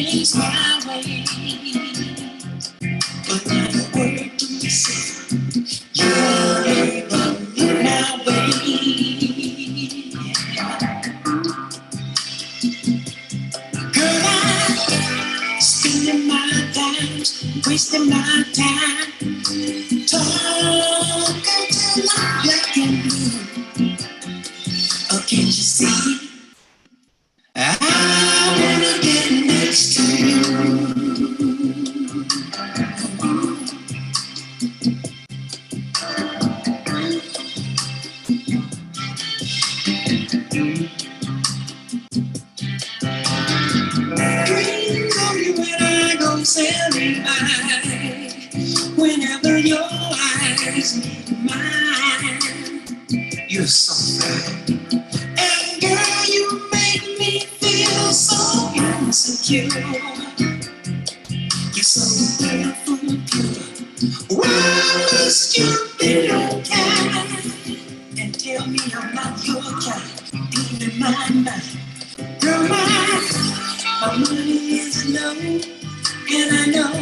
is my way. But not a word to me say. You're never look my way. Girl, I'm spending my time, wasting my time, talking to my black and blue. Oh, can't you see? I wanna get next to you. Dreams of you when I go sailing by. Whenever your eyes meet mine, you're so fine. And girl, you make me feel so insecure. You're so beautiful, pure. Why must you be your kind? And tell me I'm not your kind. Deep in my mind. Girl, my money is low. And I know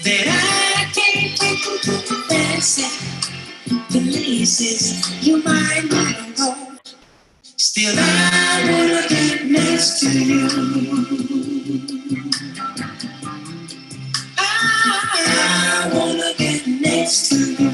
that I can't take you to the fancy places you might wanna go. Still, I wanna get next to you. I wanna get next to you.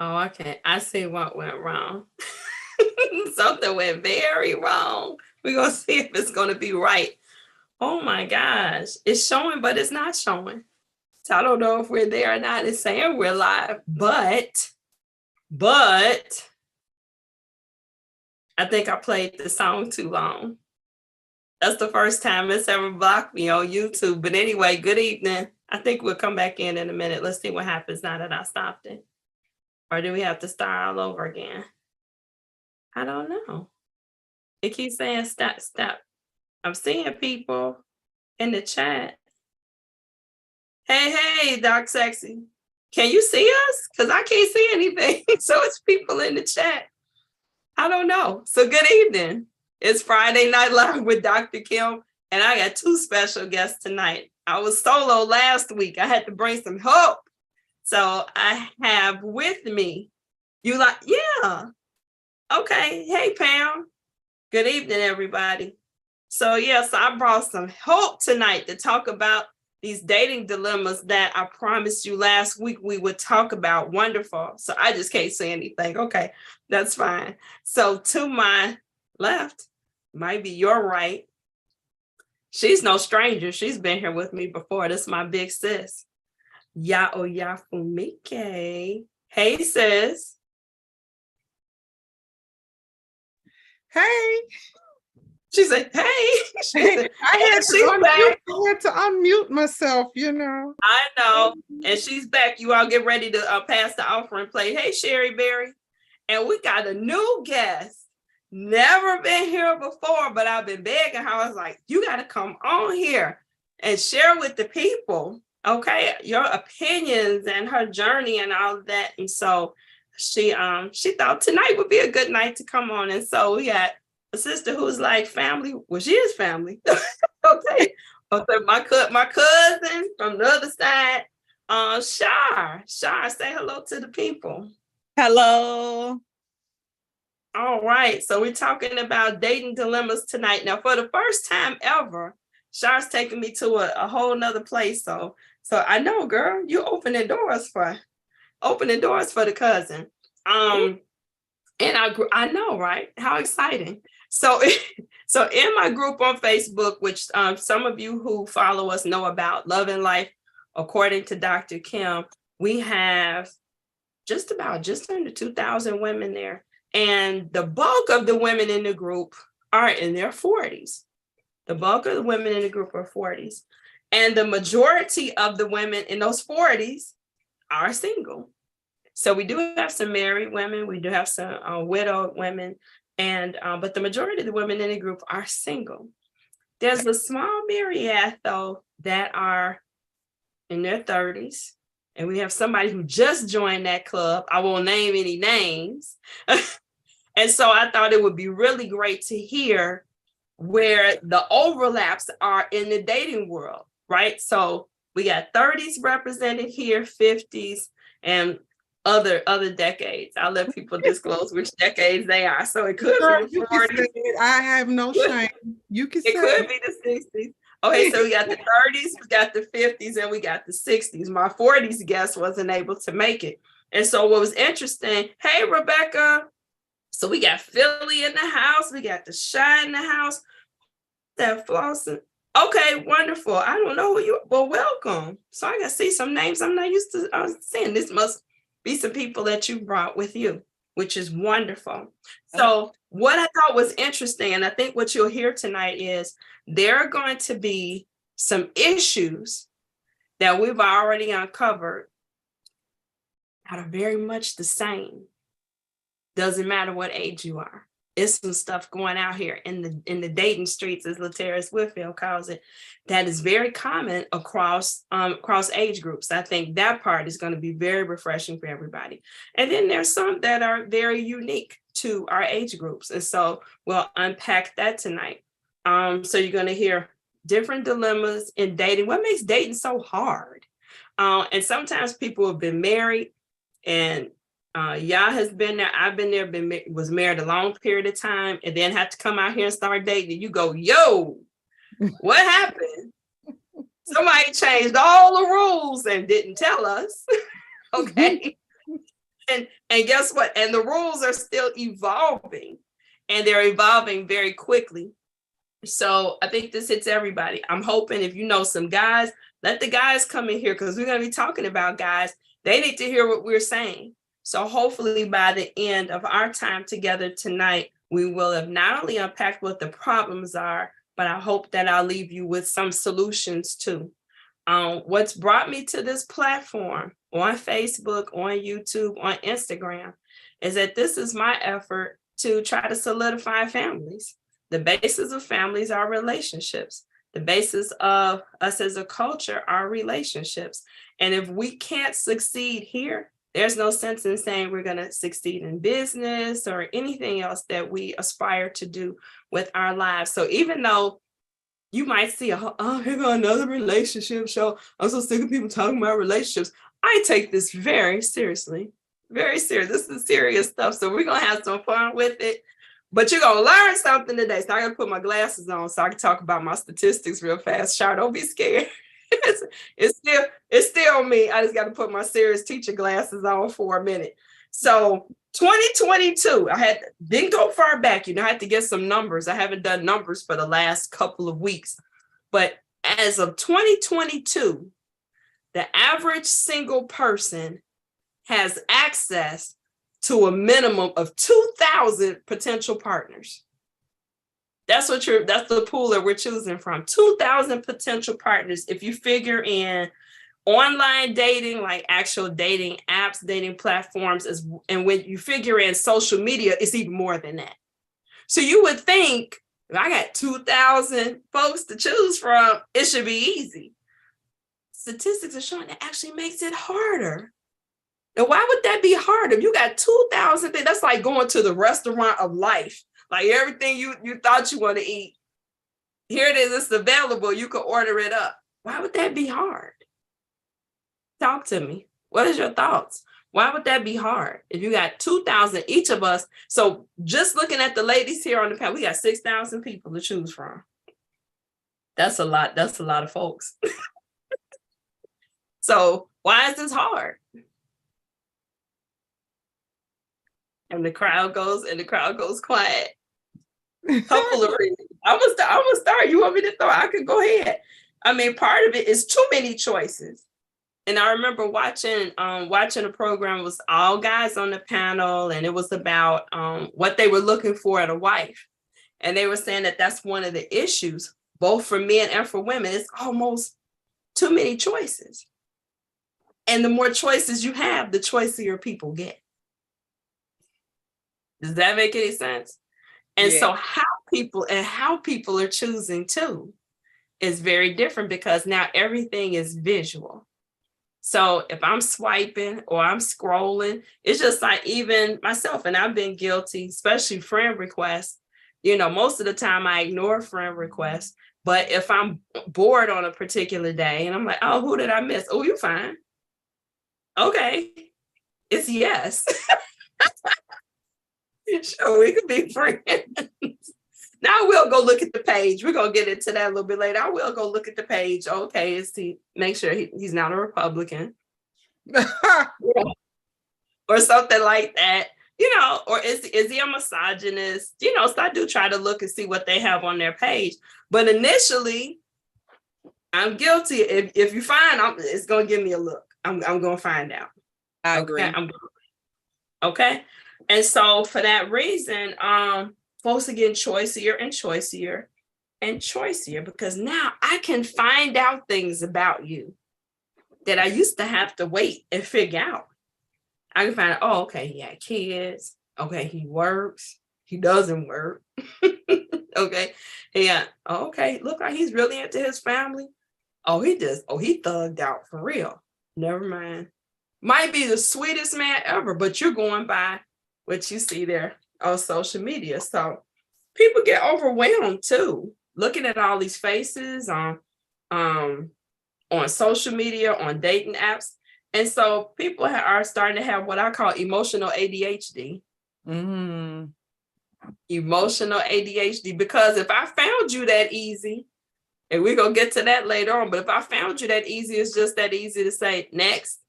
Oh, okay. I see what went wrong. Something went very wrong. We're going to see if it's going to be right. Oh my gosh. It's showing, but it's not showing. So I don't know if we're there or not. It's saying we're live, but I think I played the song too long. That's the first time it's ever blocked me on YouTube. But anyway, good evening. I think we'll come back in a minute. Let's see what happens now that I stopped it. Or do we have to start all over again? I don't know. It keeps saying stop, stop. I'm seeing people in the chat. Hey, Doc Sexy. Can you see us? Because I can't see anything. So it's people in the chat. I don't know. So good evening. It's Friday Night Live with Dr. Kim, and I got two special guests tonight. I was solo last week. I had to bring some help. So I have with me, yeah. Okay. Hey, Pam. Good evening, everybody. So yes, I brought some help tonight to talk about these dating dilemmas that I promised you last week we would talk about. Wonderful. So I just can't say anything. Okay, that's fine. So to my left, might be your right. She's no stranger. She's been here with me before. This is my big sis. Oyafumike. Hey, sis. Hey. She said, hey. I had to unmute myself, you know. I know. And she's back. You all get ready to pass the offering plate. Hey, Sherry Berry. And we got a new guest. Never been here before, but I've been begging her. I was like, you got to come on here and share with the people, okay, your opinions and her journey and all of that. And so she thought tonight would be a good night to come on. And so we got a sister who's like family. Well, she is family. Okay. My cousin from the other side, Shar, say hello to the people. Hello. All right, so we're talking about dating dilemmas tonight. Now, for the first time ever, Shar's taking me to a whole nother place. So I know, girl, you opening doors for the cousin. And I know, right? How exciting! So in my group on Facebook, which some of you who follow us know about, Love and Life, according to Dr. Kim, we have just under 2,000 women there. And the bulk of the women in the group are in their 40s. The bulk of the women in the group are 40s. And the majority of the women in those 40s are single. So we do have some married women, we do have some widowed women, and but the majority of the women in the group are single. There's a small myriad though that are in their 30s. And we have somebody who just joined that club. I won't name any names. And so I thought it would be really great to hear where the overlaps are in the dating world, right? So we got 30s represented here, 50s, and other decades. I'll let people disclose which decades they are. So it could be the 40s. I have no shame. You can say it could be the 60s. Okay, so we got the 30s, we got the 50s, and we got the 60s. My 40s guest wasn't able to make it. And so what was interesting, hey, Rebecca. So we got Philly in the house. We got the Shy in the house. That Flossin. Okay, wonderful. I don't know who you, well, welcome. So I got to see some names I'm not used to seeing. This must be some people that you brought with you, which is wonderful. So what I thought was interesting, and I think what you'll hear tonight is there are going to be some issues that we've already uncovered that are very much the same. Doesn't matter what age you are. It's some stuff going out here in the dating streets, as Laterris Whitfield calls it, that is very common across age groups. I think that part is going to be very refreshing for everybody. And then there's some that are very unique to our age groups. And so we'll unpack that tonight. So you're going to hear different dilemmas in dating. What makes dating so hard? And sometimes people have been married and y'all has been there. I've been there, was married a long period of time and then had to come out here and start dating. And you go, yo, what happened? Somebody changed all the rules and didn't tell us. Okay. And guess what? And the rules are still evolving and they're evolving very quickly. So I think this hits everybody. I'm hoping if you know some guys, let the guys come in here because we're going to be talking about guys. They need to hear what we're saying. So hopefully by the end of our time together tonight, we will have not only unpacked what the problems are, but I hope that I'll leave you with some solutions too. What's brought me to this platform on Facebook, on YouTube, on Instagram, is that this is my effort to try to solidify families. The basis of families are relationships. The basis of us as a culture are relationships. And if we can't succeed here, there's no sense in saying we're going to succeed in business or anything else that we aspire to do with our lives. So even though you might see, here go another relationship show. I'm so sick of people talking about relationships. I take this very seriously, very serious. This is serious stuff. So we're going to have some fun with it. But you're going to learn something today. So I got to put my glasses on so I can talk about my statistics real fast. Char, don't be scared. It's still me. I just got to put my serious teacher glasses on for a minute. So 2022, didn't go far back. I had to get some numbers. I haven't done numbers for the last couple of weeks. But as of 2022, the average single person has access to a minimum of 2,000 potential partners. That's the pool that we're choosing from. 2,000 potential partners. If you figure in online dating, like actual dating apps, dating platforms, and when you figure in social media, it's even more than that. So you would think, if I got 2,000 folks to choose from, it should be easy. Statistics are showing that actually makes it harder. Now, why would that be harder? If you got 2,000 things, that's like going to the restaurant of life. Like everything you thought you want to eat, here it is, it's available. You can order it up. Why would that be hard? Talk to me. What is your thoughts? Why would that be hard? If you got 2,000, each of us. So just looking at the ladies here on the panel, we got 6,000 people to choose from. That's a lot. That's a lot of folks. So why is this hard? And the crowd goes quiet. Couple of reasons. I'm gonna start. You want me to throw? I could go ahead. I mean, part of it is too many choices. And I remember watching a program, it was all guys on the panel, and it was about what they were looking for in a wife. And they were saying that that's one of the issues, both for men and for women. It's almost too many choices. And the more choices you have, the choicier people get. Does that make any sense? And so how people are choosing too is very different, because now everything is visual. So if I'm swiping or I'm scrolling, it's just like, even myself, and I've been guilty, especially friend requests. Most of the time I ignore friend requests, but if I'm bored on a particular day and I'm like, oh, who did I miss? Oh, you fine. Okay. It's yes. Sure, we could be friends. Now I will go look at the page. We're going to get into that a little bit later. I will go look at the page. Okay, make sure he's not a Republican. Or something like that. Or is he a misogynist? So I do try to look and see what they have on their page. But initially, I'm guilty. If you find, it's going to give me a look. I'm going to find out. I agree. Okay. And so for that reason, folks are getting choicier and choicier and choicier, because now I can find out things about you that I used to have to wait and figure out. I can find out, oh, okay, he had kids. Okay, he works. He doesn't work. Okay. Yeah. Okay. Look like he's really into his family. Oh, he thugged out for real. Never mind. Might be the sweetest man ever, but you're going by what you see there on social media. So people get overwhelmed too, looking at all these faces on social media, on dating apps. And so people are starting to have what I call emotional ADHD. Mm. Emotional ADHD, because if I found you that easy, and we're going to get to that later on, but if I found you that easy, it's just that easy to say next.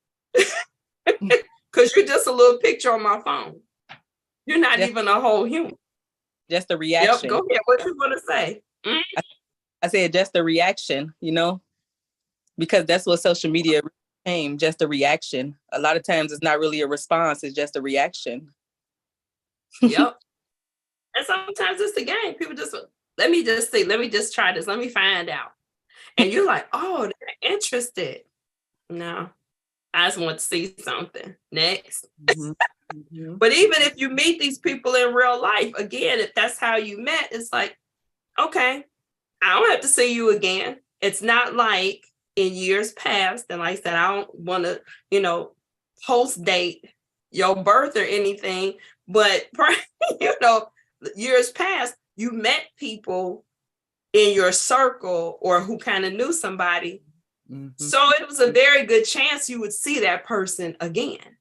Because you're just a little picture on my phone. You're not even a whole human. Just a reaction. Yep, go ahead. What you want to say? I said just a reaction, because that's what social media became, just a reaction. A lot of times it's not really a response, it's just a reaction. Yep. And sometimes it's the game. People just, let me just see, let me just try this, let me find out. And you're like, oh, they're interested. No, I just want to see something. Next. Mm-hmm. Mm-hmm. But even if you meet these people in real life, again, if that's how you met, it's like, okay, I don't have to see you again. It's not like in years past, and like I said, I don't want to, post date your birth or anything, but years past, you met people in your circle or who kind of knew somebody. Mm-hmm. So it was a very good chance you would see that person again.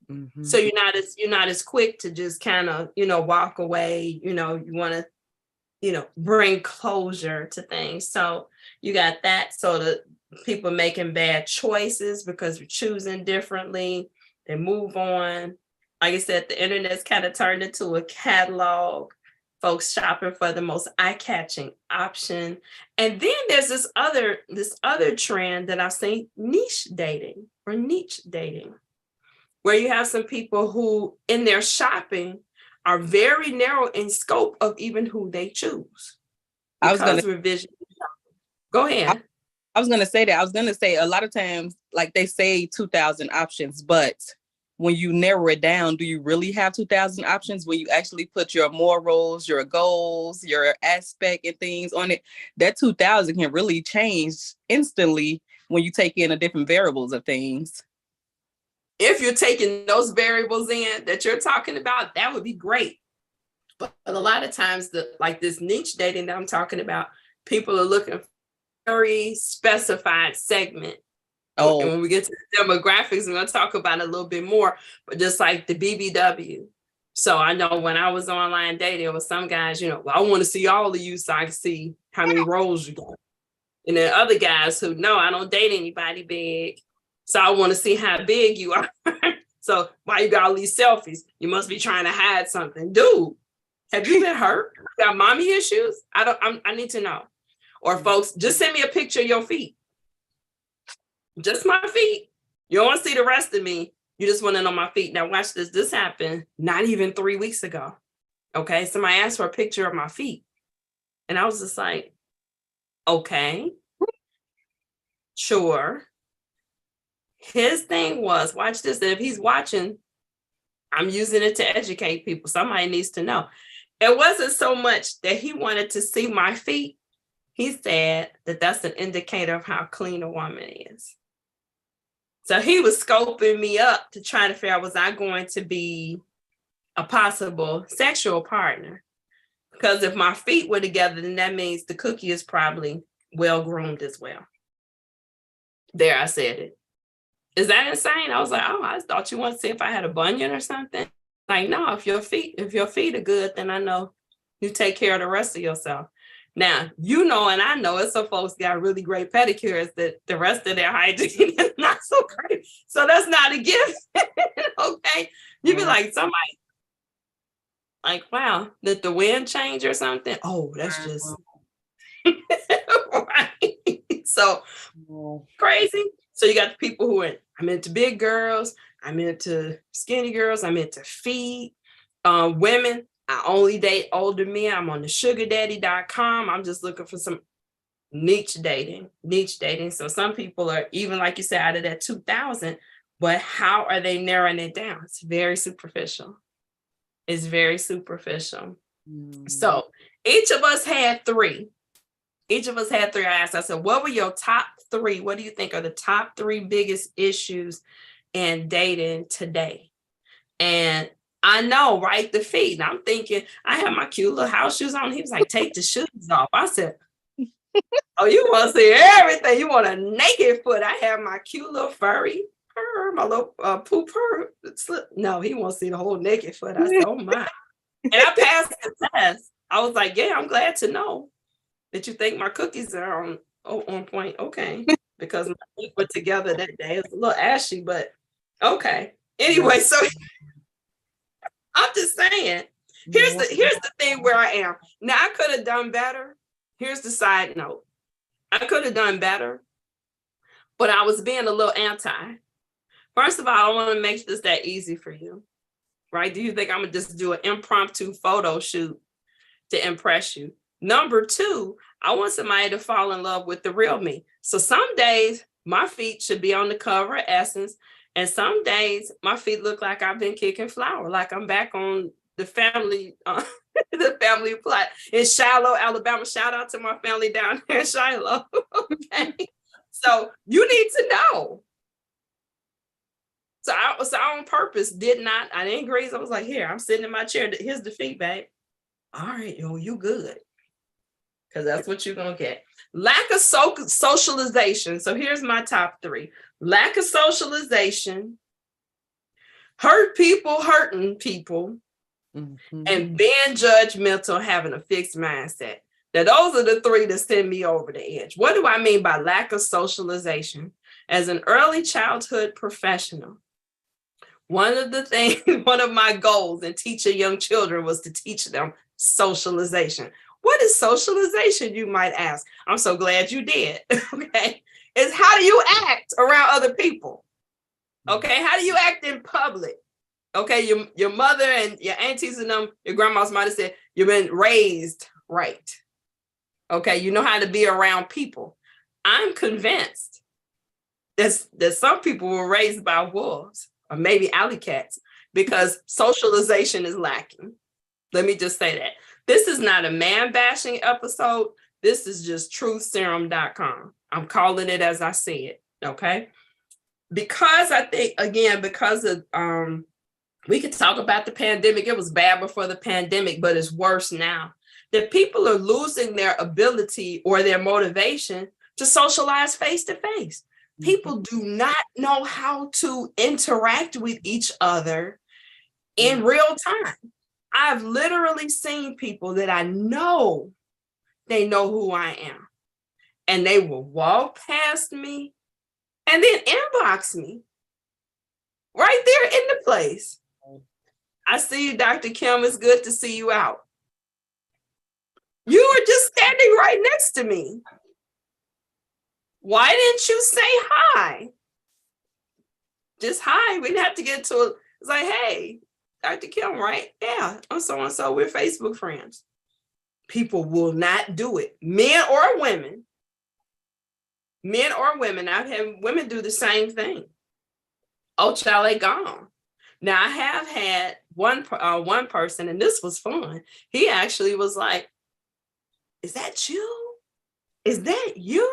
Mm-hmm. So you're not as quick to just kind of, walk away. You want to, bring closure to things. So you got that. So the people making bad choices because we're choosing differently, they move on. Like I said, the internet's kind of turned into a catalog. Folks shopping for the most eye-catching option. And then there's this other trend that I've seen, niche dating, where you have some people who in their shopping are very narrow in scope of even who they choose. Go ahead. I was going to say that. I was going to say a lot of times, like they say 2,000 options, but when you narrow it down, do you really have 2,000 options? When you actually put your morals, your goals, your aspect and things on it, that 2,000 can really change instantly when you take in the different variables of things. If you're taking those variables in that you're talking about, that would be great. But a lot of times, like this niche dating that I'm talking about, people are looking for a very specified segment. Oh, and when we get to the demographics, we're going to talk about it a little bit more, but just like the BBW. So I know when I was online dating with some guys, well, I want to see all of you so I can see how many roles you got. And then other guys who, no, I don't date anybody big. So I want to see how big you are. So why you got all these selfies? You must be trying to hide something. Dude, have you been hurt? You got mommy issues? I need to know. Or folks, just send me a picture of your feet. Just my feet. You don't want to see the rest of me. You just want to know my feet. Now watch this. This happened not even 3 weeks ago. Okay. Somebody asked for a picture of my feet. And I was just like, okay, sure. His thing was, watch this, and if he's watching, I'm using it to educate people. Somebody needs to know. It wasn't so much that he wanted to see my feet. He said that that's an indicator of how clean a woman is. So he was scoping me up to try to figure out, was I going to be a possible sexual partner? Because if my feet were together, then that means the cookie is probably well groomed as well. There, I said it. Is that insane? I was like, oh, I thought you wanted to see if I had a bunion or something. Like, no, if your feet are good, then I know you take care of the rest of yourself. Now, you know, and I know it, some folks got really great pedicures that the rest of their hygiene is not so great. So that's not a gift. Okay. You'd be like, somebody, like, wow, did the wind change or something? Oh, that's just right. So crazy. So you got the people who are, I'm into big girls, I'm into skinny girls, I'm into feet, women. I only date older men. I'm on the sugardaddy.com. I'm just looking for some niche dating. So some people are, even like you said, out of that 2,000, but how are they narrowing it down? It's very superficial. It's very superficial. So each of us had three. I asked, I said, what were your top three? What do you think are the top three biggest issues in dating today? And I know, right? The feet. And I'm thinking, I have my cute little house shoes on. He was like, take the shoes off. I said, oh, you want to see everything? You want a naked foot? I have my cute little furry, my little poop. No, he wants to see the whole naked foot. I said, oh my. And I passed the test. I was like, yeah, I'm glad to know that you think my cookies are on point. Okay. Because my feet were together that day. It's a little ashy, but okay. Anyway, so I'm just saying, here's the thing where I am. Now, I could have done better. Here's the side note. I could have done better, but I was being a little anti. First of all, I don't want to make this that easy for you, right? Do you think I'm going to just do an impromptu photo shoot to impress you? Number two, I want somebody to fall in love with the real me. So some days my feet should be on the cover of Essence. And some days my feet look like I've been kicking flour, like I'm back on the family, the family plot in Shiloh, Alabama. Shout out to my family down there in Shiloh. Okay. So you need to know. So I on purpose I didn't graze. I was like, here, I'm sitting in my chair. Here's the feedback. All right, you good. Because that's what you're going to get. Lack of socialization. So here's my top three. Lack of socialization, hurting people, and being judgmental, having a fixed mindset. Now, those are the three that send me over the edge. What do I mean by lack of socialization? As an early childhood professional, one of my goals in teaching young children was to teach them socialization. What is socialization, you might ask? I'm so glad you did. Okay. It's how do you act around other people? Okay. How do you act in public? Okay. Your mother and your aunties and them, your grandmas might have said, you've been raised right. Okay. You know how to be around people. I'm convinced that some people were raised by wolves or maybe alley cats because socialization is lacking. Let me just say that. This is not a man bashing episode. This is just truthserum.com. I'm calling it as I see it. Okay. Because I think, again, because of, we could talk about the pandemic. It was bad before the pandemic, but it's worse now. That people are losing their ability or their motivation to socialize face to face. People do not know how to interact with each other in real time. I've literally seen people that I know they know who I am, and they will walk past me and then inbox me right there in the place. I see you, Dr. Kim. It's good to see you out. You were just standing right next to me. Why didn't you say hi? Just hi. We didn't have to get to it. It's like, hey, Dr. Kim, right? Yeah, I'm so-and-so. We're Facebook friends. People will not do it. Men or women. I've had women do the same thing. Oh, child, they gone. Now I have had one person, and this was fun. He actually was like, "Is that you? Is that you?"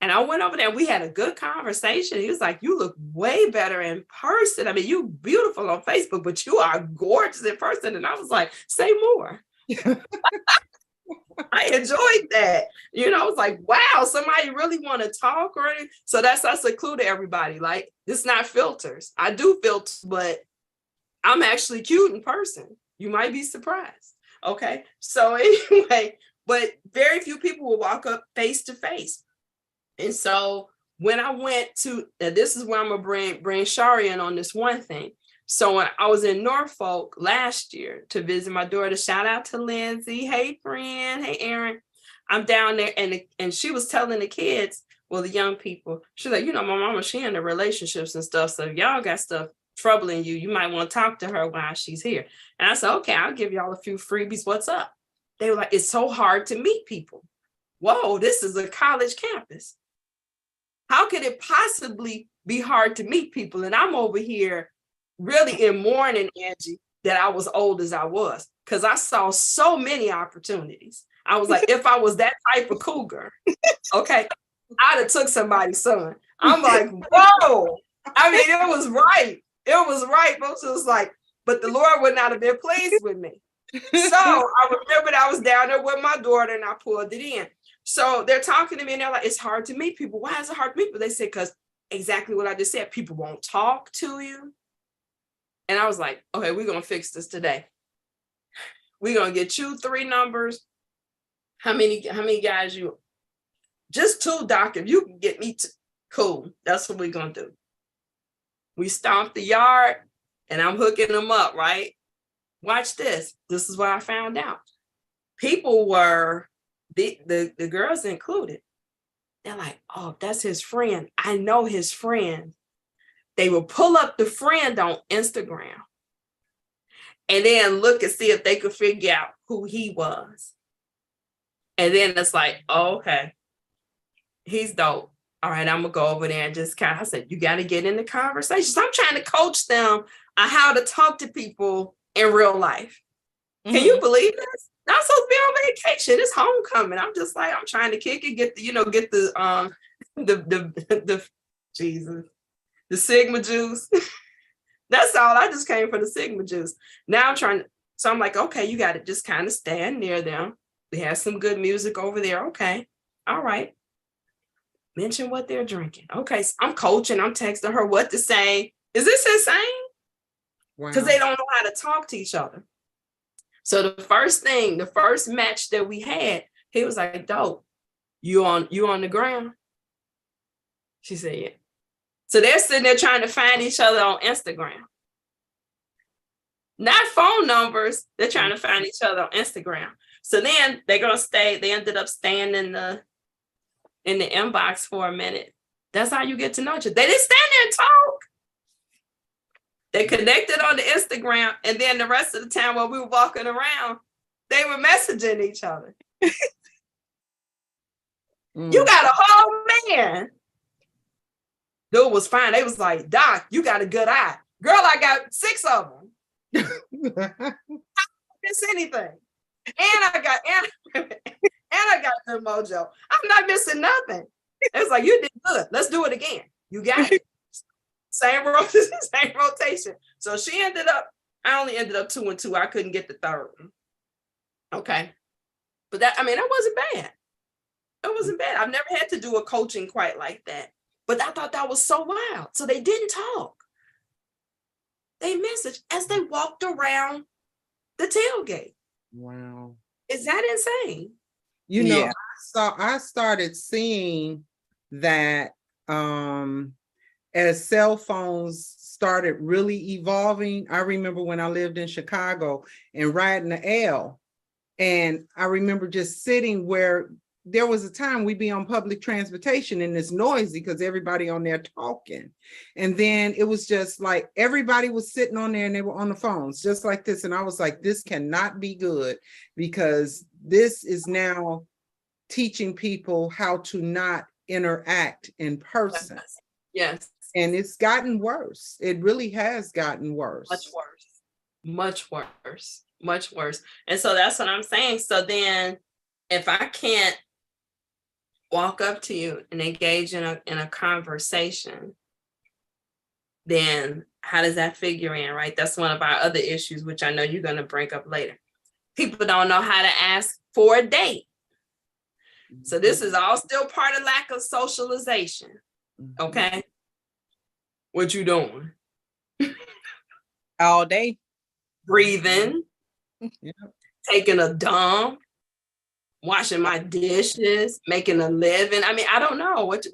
And I went over there. We had a good conversation. He was like, "You look way better in person. I mean, you beautiful on Facebook, but you are gorgeous in person." And I was like, "Say more." I enjoyed that. You know, I was like, wow, somebody really want to talk or anything. So that's us included everybody. Like, it's not filters. I do filters, but I'm actually cute in person. You might be surprised. Okay. So anyway, but very few people will walk up face to face. And so when I went to, and this is where I'm gonna bring Shari in on this one thing. So when I was in Norfolk last year to visit my daughter, shout out to Lindsay. Hey, friend. Hey, Aaron. I'm down there, and she was telling the kids, well, the young people, she's like, you know, my mama, she in the relationships and stuff. So if y'all got stuff troubling you, you might want to talk to her while she's here. And I said, okay, I'll give y'all a few freebies. What's up? They were like, it's so hard to meet people. Whoa, this is a college campus. How could it possibly be hard to meet people? And I'm over here really in mourning, Angie, that I was old as I was, because I saw so many opportunities. I was like, if I was that type of cougar, okay, I'd have took somebody's son. I'm like, whoa. I mean, it was right. It was right. Folks, it was like, but the Lord would not have been pleased with me. So I remember that I was down there with my daughter and I pulled it in. So they're talking to me and they're like, it's hard to meet people. Why is it hard to meet people? They said, because exactly what I just said, people won't talk to you. And I was like, okay, we're going to fix this today. We're going to get you 3 numbers. How many guys you? Just 2, doc. If you can get me cool, that's what we're going to do. We stomped the yard and I'm hooking them up, right? Watch this. This is what I found out. People were, the girls included. They're like, oh, that's his friend. I know his friend. They will pull up the friend on Instagram and then look and see if they could figure out who he was. And then it's like, oh, okay, he's dope. All right, I'm gonna go over there and just kind of, I said, you got to get in the conversations. I'm trying to coach them on how to talk to people in real life. Mm-hmm. Can you believe this? I'm supposed to be on vacation. It's homecoming. I'm just like, I'm trying to kick it, get the Jesus. The Sigma juice. That's all. I just came for the Sigma juice. Now I'm trying to, so I'm like, okay, you got to just kind of stand near them. We have some good music over there. Okay. All right. Mention what they're drinking. Okay. So I'm coaching. I'm texting her what to say. Is this insane? Because they don't know how to talk to each other. So the first match that we had, he was like, dope, you on the ground? She said, yeah. So they're sitting there trying to find each other on Instagram. Not phone numbers. They're trying to find each other on Instagram. So then they're going to stay. They ended up staying in the inbox for a minute. That's how you get to know each other. They didn't stand there and talk. They connected on the Instagram. And then the rest of the time while we were walking around, they were messaging each other. You got a whole man. Dude was fine. They was like, Doc, you got a good eye. Girl, I got 6 of them. I don't miss anything. And I got good mojo. I'm not missing nothing. It's like, you did good. Let's do it again. You got it. Same rotation. So I only ended up 2 and 2. I couldn't get the 3rd one. Okay. But that wasn't bad. It wasn't bad. I've never had to do a coaching quite like that. But I thought that was so wild. So they didn't talk. They messaged as they walked around the tailgate. Wow. Is that insane? You know, yeah. I started seeing that as cell phones started really evolving. I remember when I lived in Chicago and riding the L. And I remember just sitting where there was a time we'd be on public transportation and it's noisy because everybody on there talking. And then it was just like everybody was sitting on there and they were on the phones just like this. And I was like, this cannot be good because this is now teaching people how to not interact in person. Yes. And it's gotten worse. It really has gotten worse. Much worse. Much worse. Much worse. And so that's what I'm saying. So then if I can't walk up to you and engage in a conversation, then how does that figure in, right? That's one of our other issues, which I know you're going to bring up later. People don't know how to ask for a date. So this is all still part of lack of socialization. Okay. What you doing? All day. Breathing. Yeah. Taking a dump. Washing my dishes. Making a living. I mean, I don't know. What's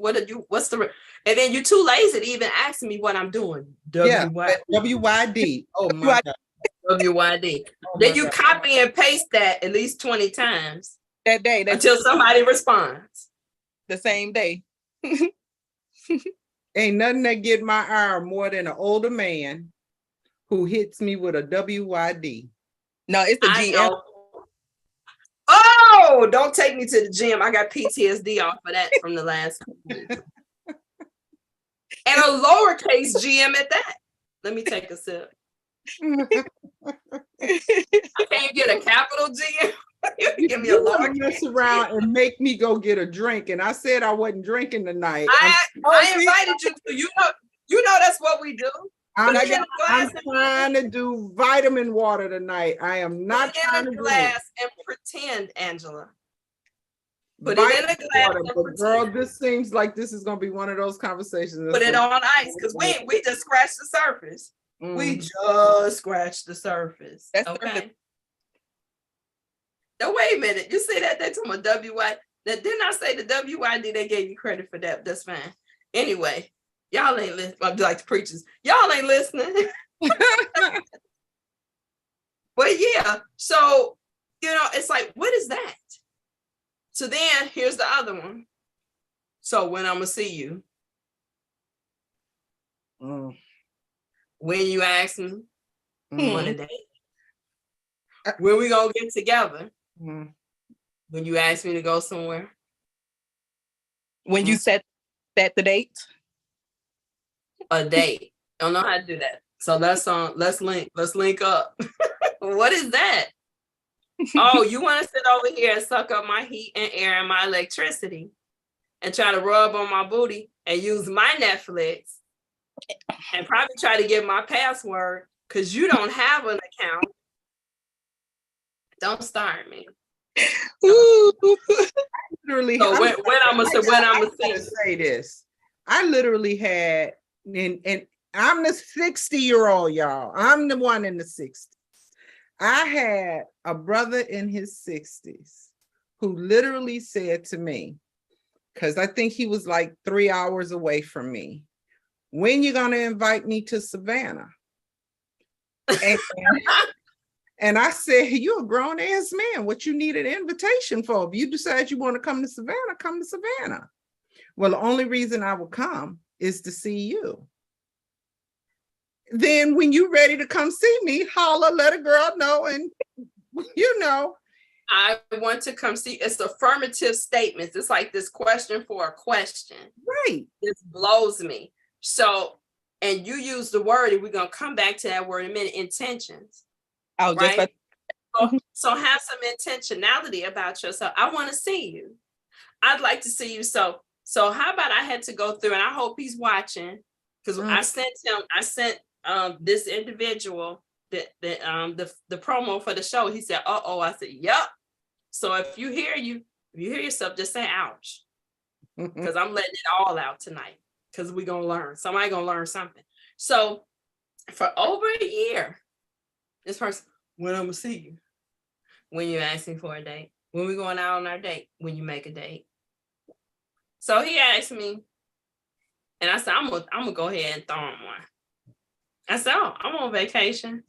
the, and then you're too lazy to even ask me what I'm doing. Yeah, WYD. Oh my God. WYD. Oh Then my you God. copy and paste that at least 20 times That day, until somebody responds. the same day. Ain't nothing that get my ire more than an older man who hits me with a WYD. No, it's the I GM. know. Oh, don't take me to the gym. I got PTSD off of that from the last week. And a lowercase GM at that. Let me take a sip. I can't get a capital GM. You give me a You wanna lowercase. mess around and make me go get a drink, and I said I wasn't drinking tonight. I invited you to. You know that's what we do. I'm Put it in a glass and trying to do vitamin water tonight. I am not put it trying in to a drink glass and pretend, Angela. Put it in a vitamin glass water. and But girl, pretend. this seems like this is gonna be one of those conversations. Put it on ice because we just scratched the surface. We just scratched the surface. That's okay. Now wait a minute. You see that they talking about WY? That didn't I say the WYD? They gave you credit for that. That's fine. Anyway, y'all ain't listening. I'm like the preachers. Y'all ain't listening. But yeah, so it's like, what is that? So then here's the other one. So when I'm gonna see you, when you ask me on a date, when we gonna get together, when you ask me to go somewhere, When you set the date. a date. Don't know how to do that. So let's link up. What is that? Oh, you want to sit over here and suck up my heat and air and my electricity and try to rub on my booty and use my Netflix and probably try to get my password because you don't have an account. Don't start me. Literally, So when I'm gonna say this, I literally had, and I'm the 60-year-old, y'all. I'm the one in the 60s. I had a brother in his 60s who literally said to me, because I think he was like 3 hours away from me, when you gonna invite me to Savannah? And I said, you're a grown ass man. What you need an invitation for? If you decide you want to come to Savannah, come to Savannah. Well, the only reason I will come is to see you. Then when you're ready to come see me, holler, let a girl know. And I want to come see. It's affirmative statements. It's like this question for a question. Right. This blows me. So, and you use the word, and we're going to come back to that word in a minute, intentions. I was just right? So have some intentionality about yourself. I want to see you. I'd like to see you. So how about I had to go through, and I hope he's watching, because I sent this individual the promo for the show. He said, "Uh-oh." I said, "Yep." So if you hear yourself, just say ouch. Because I'm letting it all out tonight. Because we're gonna learn. Somebody gonna learn something. So for over a year, this person, when I'm gonna see you, when you ask me for a date, when we going out on our date, when you make a date. So he asked me, and I said, I'm gonna go ahead and throw him one. I said, oh, I'm on vacation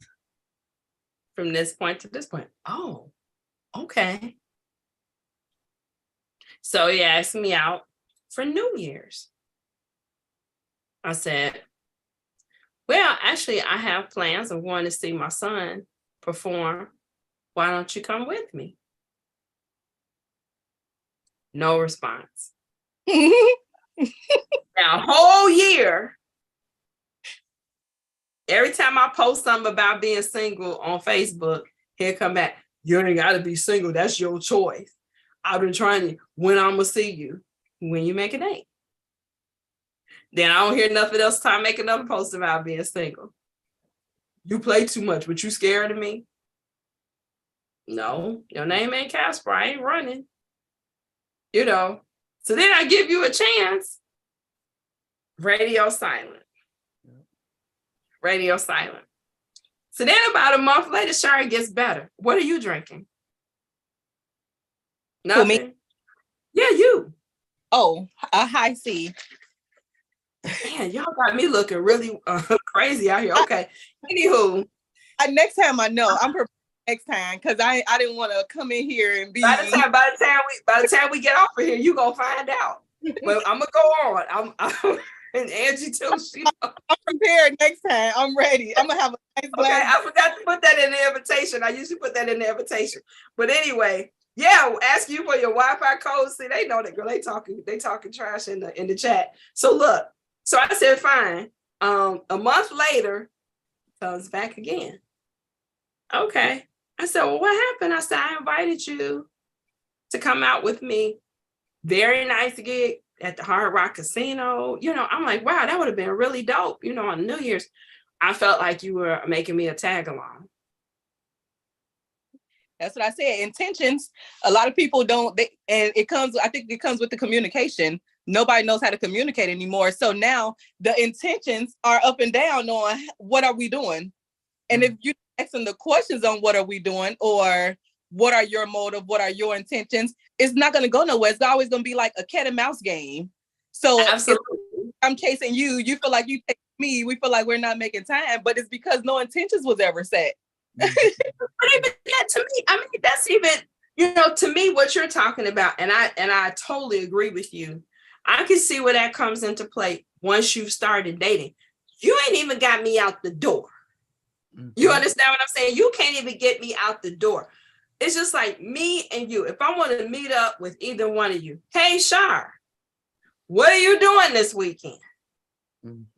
from this point to this point. Oh, okay. So he asked me out for New Year's. I said, well, actually, I have plans of going to see my son perform. Why don't you come with me? No response. Now, a whole year Every time I post something about being single on Facebook, here come back. You ain't got to be single. That's your choice. I've been trying to. When I'm gonna see you? When you make a date. Then I don't hear nothing else. Time make another post about being single. You play too much, but you scared of me? No, your name ain't Casper. I ain't running. You know. So then I give you a chance. Radio silent. Radio silent. So then about a month later, Shari gets better. What are you drinking? Nothing. Me? Yeah, you. Oh, a high C. Man, y'all got me looking really crazy out here. Okay. Anywho. Next time I know. I'm prepared next time because I didn't want to come in here and be. By the time we get off of here, you gonna find out. But I'm gonna go on. I'm and Angie too. I'm prepared next time. I'm ready. I'm gonna have a nice glass. Okay, I forgot to put that in the invitation. I usually put that in the invitation. But anyway, yeah, ask you for your Wi-Fi code. See, they know that girl. They talking trash in the chat. So look, so I said fine. A month later, comes back again. Okay. I said, well, what happened? I said, I invited you to come out with me. Very nice gig at the Hard Rock Casino. You know, I'm like, wow, that would have been really dope. You know, on New Year's, I felt like you were making me a tag along. That's what I said. Intentions. A lot of people don't. And it comes. I think it comes with the communication. Nobody knows how to communicate anymore. So now the intentions are up and down on what are we doing, and if you asking the questions on what are we doing or what are your motive, what are your intentions, it's not going to go nowhere. It's always going to be like a cat and mouse game. So if I'm chasing you, you feel like you take me, we feel like we're not making time, but it's because no intentions was ever set. But even that, to me, I mean, that's even, you know, to me, what you're talking about, and I totally agree with you. I can see where that comes into play once you've started dating. You ain't even got me out the door. You understand what I'm saying? You can't even get me out the door. It's just like me and you. If I want to meet up with either one of you, hey, Shar, what are you doing this weekend?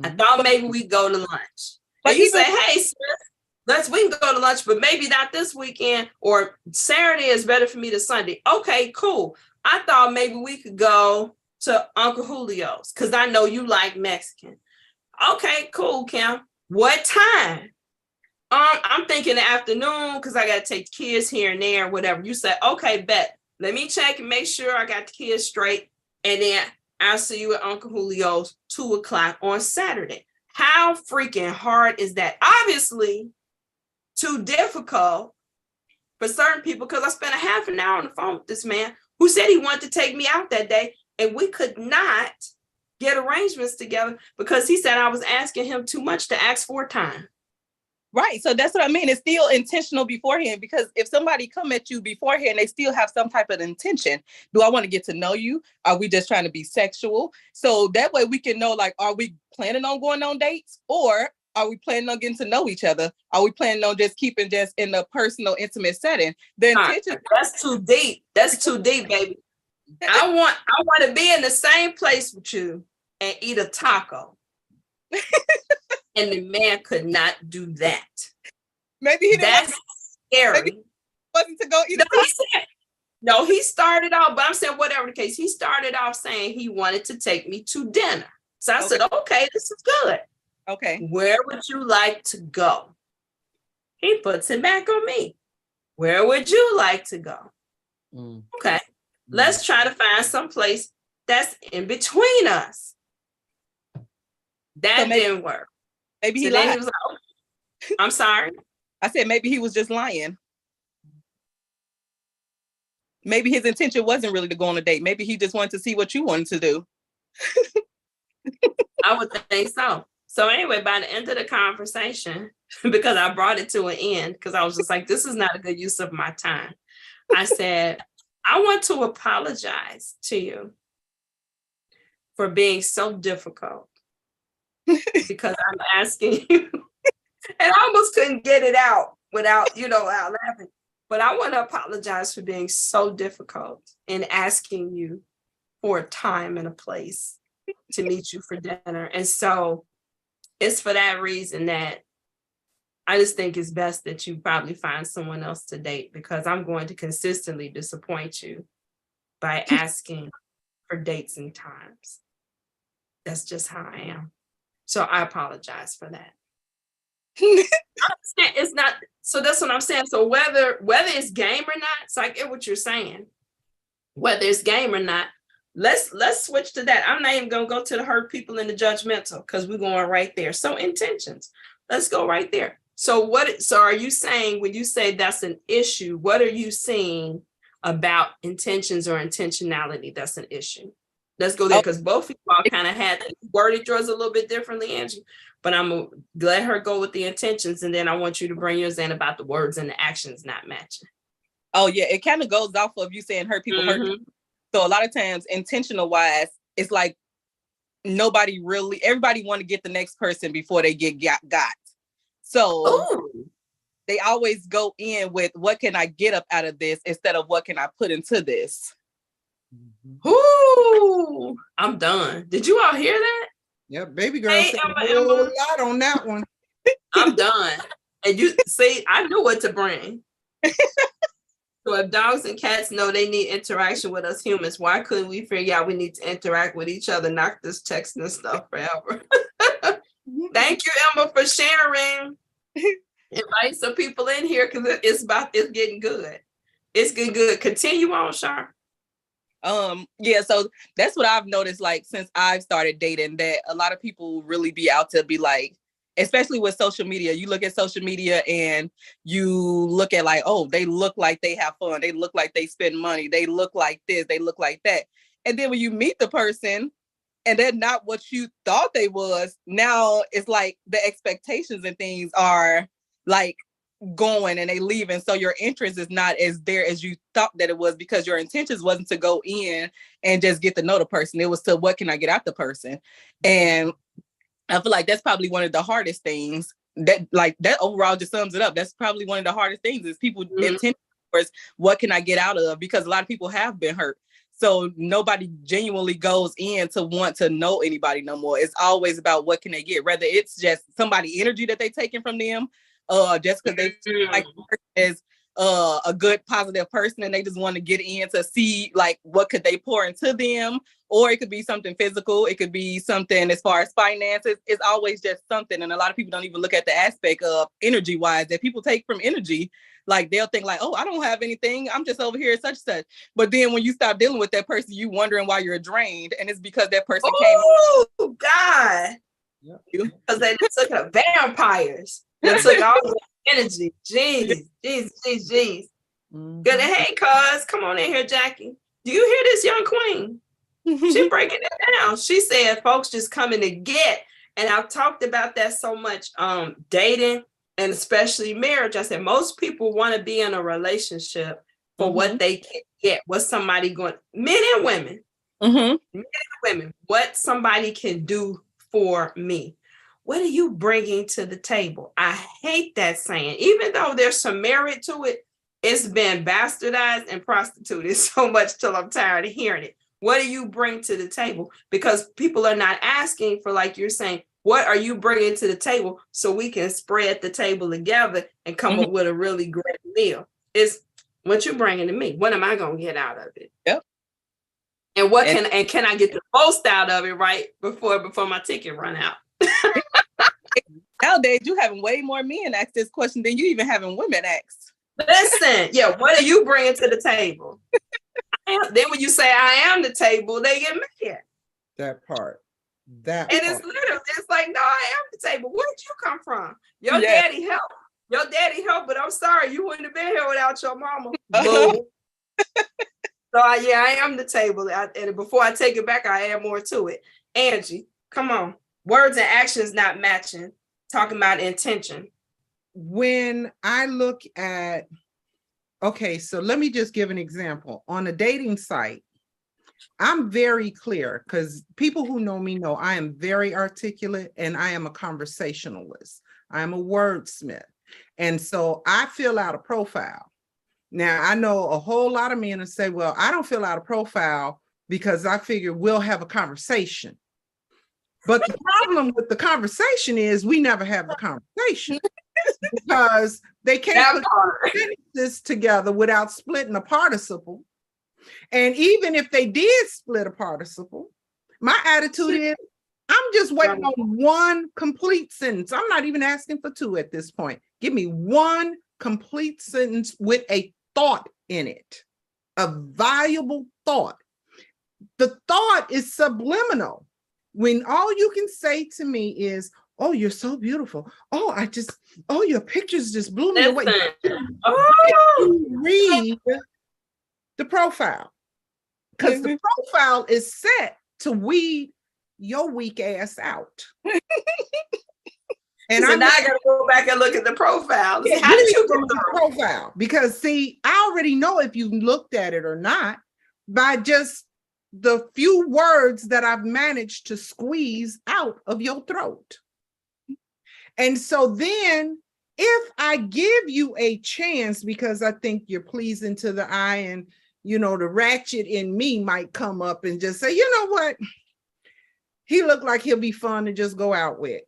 I thought maybe we go to lunch. But you say, hey, sis, we can go to lunch, but maybe not this weekend, or Saturday is better for me than Sunday. Okay, cool. I thought maybe we could go to Uncle Julio's because I know you like Mexican. Okay, cool, Kim. What time? I'm thinking the afternoon because I got to take the kids here and there, whatever. You say, okay, bet. Let me check and make sure I got the kids straight. And then I'll see you at Uncle Julio's 2:00 on Saturday. How freaking hard is that? Obviously, too difficult for certain people because I spent a half an hour on the phone with this man who said he wanted to take me out that day. And we could not get arrangements together because he said I was asking him too much to ask for time. Right. So that's what I mean. It's still intentional beforehand, because if somebody come at you beforehand, they still have some type of intention. Do I want to get to know you? Are we just trying to be sexual? So that way we can know, like, are we planning on going on dates, or are we planning on getting to know each other? Are we planning on just keeping just in a personal, intimate setting? The intention. That's too deep. That's too deep, baby. I want to be in the same place with you and eat a taco. And the man could not do that. Maybe he didn't. That's scary. Maybe wasn't to go eat. No, he started off, but I'm saying whatever the case, he started off saying he wanted to take me to dinner. So I said, okay, this is good. Okay. Where would you like to go? He puts it back on me. Where would you like to go? Okay. Let's try to find some place that's in between us. That didn't work. Maybe he lied. He was like, oh, I'm sorry. I said maybe he was just lying. Maybe his intention wasn't really to go on a date. Maybe he just wanted to see what you wanted to do. I would think so. So anyway, by the end of the conversation, because I brought it to an end, because I was just like, this is not a good use of my time. I said, I want to apologize to you for being so difficult. Because I'm asking you, and I almost couldn't get it out without, out laughing. But I want to apologize for being so difficult in asking you for a time and a place to meet you for dinner. And so it's for that reason that I just think it's best that you probably find someone else to date, because I'm going to consistently disappoint you by asking for dates and times. That's just how I am. So I apologize for that. It's not, so that's what I'm saying. So whether it's game or not, so I get what you're saying. Whether it's game or not, let's switch to that. I'm not even gonna go to the hurt people and the judgmental, because we're going right there. So intentions, let's go right there. So are you saying, when you say that's an issue, what are you seeing about intentions or intentionality that's an issue? Let's go there, because both of you all kind of had worded yours a little bit differently, Angie, but I'm gonna let her go with the intentions, and then I want you to bring yours in about the words and the actions not matching. Oh yeah, it kind of goes off of you saying hurt people, hurt people. So a lot of times, intentional wise, it's like everybody want to get the next person before they get got. So they always go in with, what can I get up out of this, instead of what can I put into this? Ooh, I'm done. Did you all hear that? Yep, baby girl Hey, said Emma, a whole lot on that one. I'm done. And you see, I knew what to bring. So if dogs and cats know they need interaction with us humans, why couldn't we figure out we need to interact with each other, not this texting and stuff forever? Thank you, Emma, for sharing. Invite some people in here, because it's getting good. It's getting good. Continue on, Shar. Yeah, so that's what I've noticed, like, since I've started dating, that a lot of people really be out to be like, especially with social media, you look at social media and you look at like, oh, they look like they have fun, they look like they spend money, they look like this, they look like that. And then when you meet the person and they're not what you thought they was, now it's like the expectations and things are like going and they leaving. So your interest is not as there as you thought that it was, because your intentions wasn't to go in and just get to know the person. It was to, what can I get out the person? And I feel like that's probably one of the hardest things that overall just sums it up. That's probably one of the hardest things is people intent towards, what can I get out of? Because a lot of people have been hurt. So nobody genuinely goes in to want to know anybody no more. It's always about what can they get, whether it's just somebody energy that they taking from them, just because they feel like the person is a good positive person and they just want to get in to see like what could they pour into them, or it could be something physical, it could be something as far as finances. It's always just something, and a lot of people don't even look at the aspect of energy wise that people take from energy. Like they'll think like, oh, I don't have anything, I'm just over here such and such. But then when you stop dealing with that person, you wondering why you're drained, and it's because that person came. Oh God! Because they took up vampires. They took all the energy. Jeez. Good. Hey, cuz, come on in here, Jackie. Do you hear this young queen? She breaking it down. She said folks just coming to get, and I've talked about that so much, dating and especially marriage. I said most people want to be in a relationship for what they can get, what somebody going, men and women, men and women, what somebody can do for me. What are you bringing to the table? I hate that saying, even though there's some merit to it. It's been bastardized and prostituted so much till I'm tired of hearing it. What do you bring to the table? Because people are not asking for, like you're saying, what are you bringing to the table so we can spread the table together and come up with a really great meal? It's what you're bringing to me. What am I going to get out of it? Yep. And can I get the most out of it right before my ticket run out? Nowadays, you having way more men ask this question than you even having women ask. Listen, yeah, what are you bringing to the table? Then when you say I am the table, they get mad. That part. It's literally, it's like, no, I am the table. Where did you come from? Your daddy helped. Your daddy helped, but I'm sorry, you wouldn't have been here without your mama. Boom. So I am the table. And before I take it back, I add more to it. Angie, come on. Words and actions not matching. Talking about intention. When I look at, okay, so let me just give an example. On a dating site, I'm very clear, because people who know me know I am very articulate and I am a conversationalist. I am a wordsmith. And so I fill out a profile. Now, I know a whole lot of men that say, well, I don't fill out a profile because I figure we'll have a conversation. But the problem with the conversation is we never have the conversation. because they That can't put part. sentences together without splitting a participle. And even if they did split a participle, my attitude is I'm just waiting on one complete sentence. I'm not even asking for two at this point. Give me one complete sentence with a thought in it, a valuable thought. The thought is subliminal. When all you can say to me is, oh, you're so beautiful. Oh, your pictures just blew me away. Listen. Oh, Read the profile. Because the profile is set to weed your weak ass out. And so now I gotta go back and look at the profile. How did you get the profile? Because see, I already know if you looked at it or not by just the few words that I've managed to squeeze out of your throat. And so then if I give you a chance, because I think you're pleasing to the eye and, you know, the ratchet in me might come up and just say, you know what? He looked like he'll be fun to just go out with.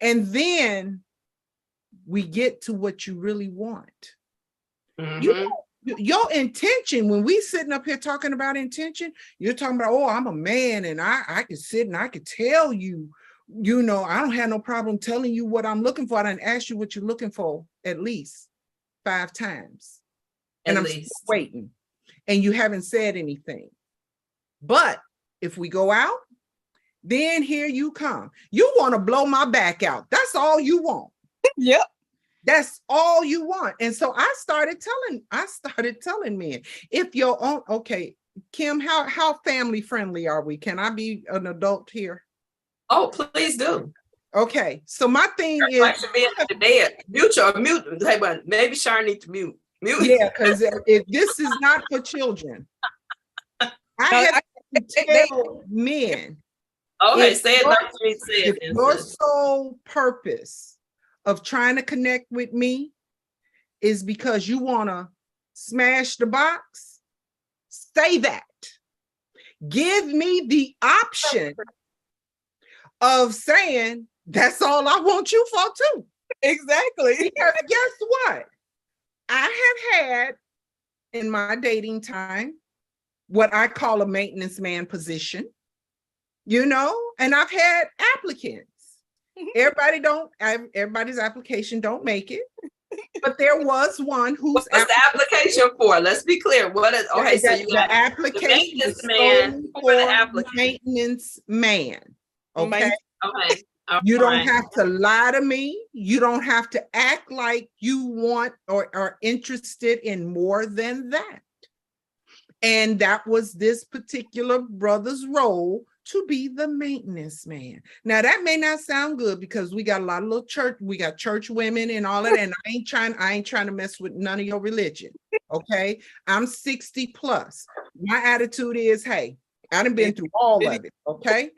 And then we get to what you really want. Mm-hmm. You know, your intention, when we sitting up here talking about intention, you're talking about, oh, I'm a man and I can sit and I can tell you, you know, I don't have no problem telling you what I'm looking for. I didn't ask you what you're looking for at least 5 times. And I'm still waiting. And you haven't said anything. But if we go out, then here you come. You want to blow my back out. That's all you want. Yep. That's all you want. And so I started telling men, if you're on, okay, Kim, how family friendly are we? Can I be an adult here? Oh, please do. Okay. So my thing is, I should be in the bed. Mute. Hey, but maybe Sharon needs to mute. Yeah, because if this is not for children, I have to tell men. Okay, say it like you said. If your sole purpose of trying to connect with me is because you want to smash the box, say that. Give me the option of saying, that's all I want you for too. Exactly. Because guess what? I have had in my dating time what I call a maintenance man position, you know, and I've had applicants. Everybody's application don't make it, but there was one whose what's the application for? Let's be clear. What is okay? So you got the application the maintenance man for the applicant. Maintenance man. Okay. Okay. You don't have to lie to me. You don't have to act like you want or are interested in more than that. And that was this particular brother's role, to be the maintenance man. Now that may not sound good because we got a lot of little church, we got church women and all of that. And I ain't trying to mess with none of your religion. Okay. I'm 60 plus. My attitude is, hey, I done been through all of it. Okay.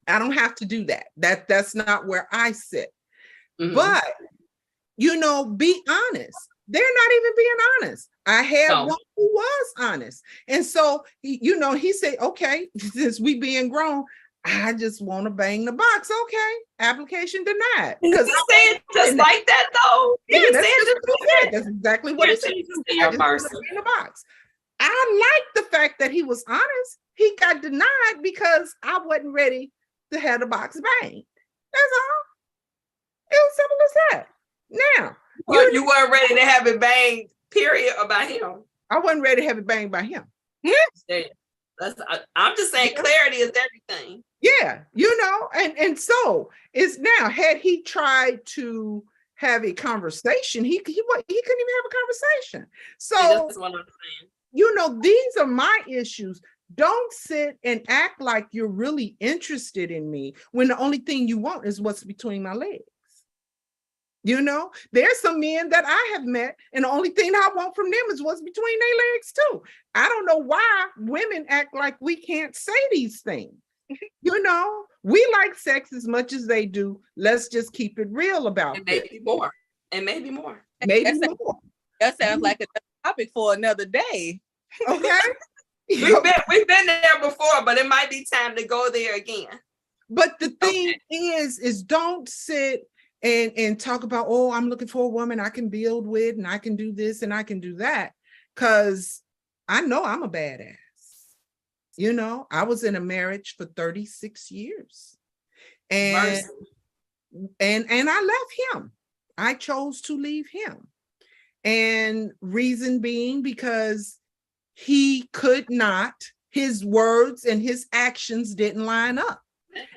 I don't have to do that. That's not where I sit. Mm-hmm. But, you know, be honest. They're not even being honest. I had one who was honest. And so, you know, he said, okay, since we being grown, I just want to bang the box. Okay, application denied. Because he said just like that, though. Yeah, that's exactly what he said. I just want to bang the box. I like the fact that he was honest. He got denied because I wasn't ready to have the box banged. That's all. It was simple as that. Now, you weren't ready to have it banged, period, about him. I wasn't ready to have it banged by him. I'm just saying clarity is everything. Yeah, you know, and so it's now, had he tried to have a conversation, he couldn't even have a conversation. So that's what I'm saying. You know, these are my issues. Don't sit and act like you're really interested in me when the only thing you want is what's between my legs. You know, there's some men that I have met, and the only thing I want from them is what's between their legs too. I don't know why women act like we can't say these things. You know, we like sex as much as they do. Let's just keep it real about it. Maybe more. And maybe more. Maybe more. That sounds like a topic for another day. Okay. We've been there before, but it might be time to go there again. But the thing is don't sit and talk about, oh, I'm looking for a woman I can build with, and I can do this and I can do that, because I know I'm a badass. You know, I was in a marriage for 36 years. And Mercy. and I left him. I chose to leave him. And reason being because he could not, his words and his actions didn't line up.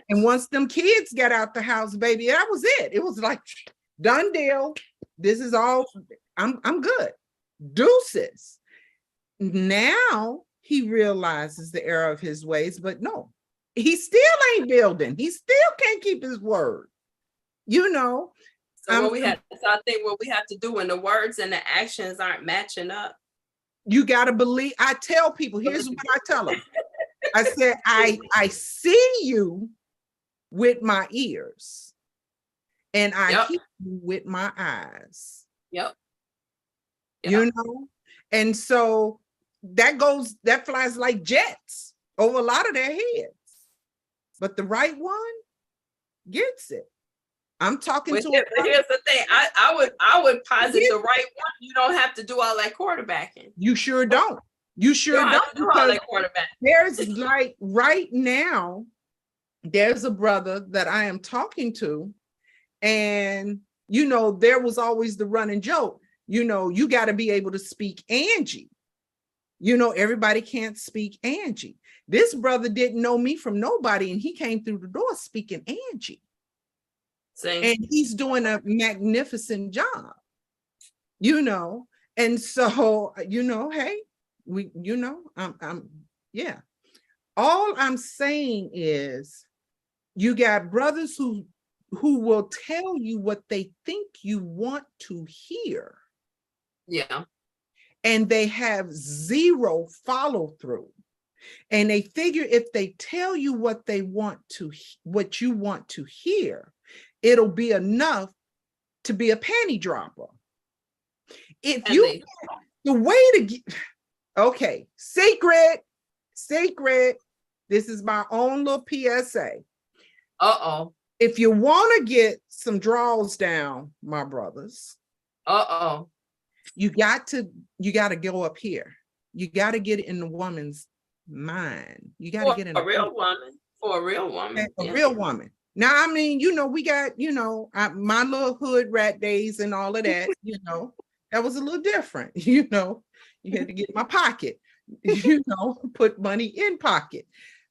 And once them kids got out the house, baby, that was it. It was like, done deal. This is all, I'm good. Deuces. Now he realizes the error of his ways, but no, he still ain't building. He still can't keep his word. You know. So I think what we have to do when the words and the actions aren't matching up. You got to believe. I tell people, here's what I tell them. I said, I see you with my ears, and I hear you with my eyes. Yep. You know? And so that flies like jets over a lot of their heads. But the right one gets it. I'm talking to here's the thing. I would posit the right one. You don't have to do all that quarterbacking. You sure don't. You sure don't. Do all that quarterbacking. There's like right now, there's a brother that I am talking to, and you know, there was always the running joke, you know, you got to be able to speak Angie. You know, everybody can't speak Angie. This brother didn't know me from nobody, and he came through the door speaking Angie. Same. And he's doing a magnificent job, you know. And so, you know, hey, we, you know, yeah. All I'm saying is, you got brothers who will tell you what they think you want to hear. Yeah. And they have zero follow through. And they figure if they tell you what you want to hear, it'll be enough to be a panty dropper. If you, the way to get, okay, secret, this is my own little PSA. Uh-oh. If you want to get some draws down, my brothers, uh-oh, you got to go up here. You got to get it in the woman's mind. You got to get in a real woman. For a real woman. A real woman. Now, I mean, you know, we got, you know, my little hood rat days and all of that, you know, that was a little different. You know, you had to get in my pocket, you know, put money in pocket.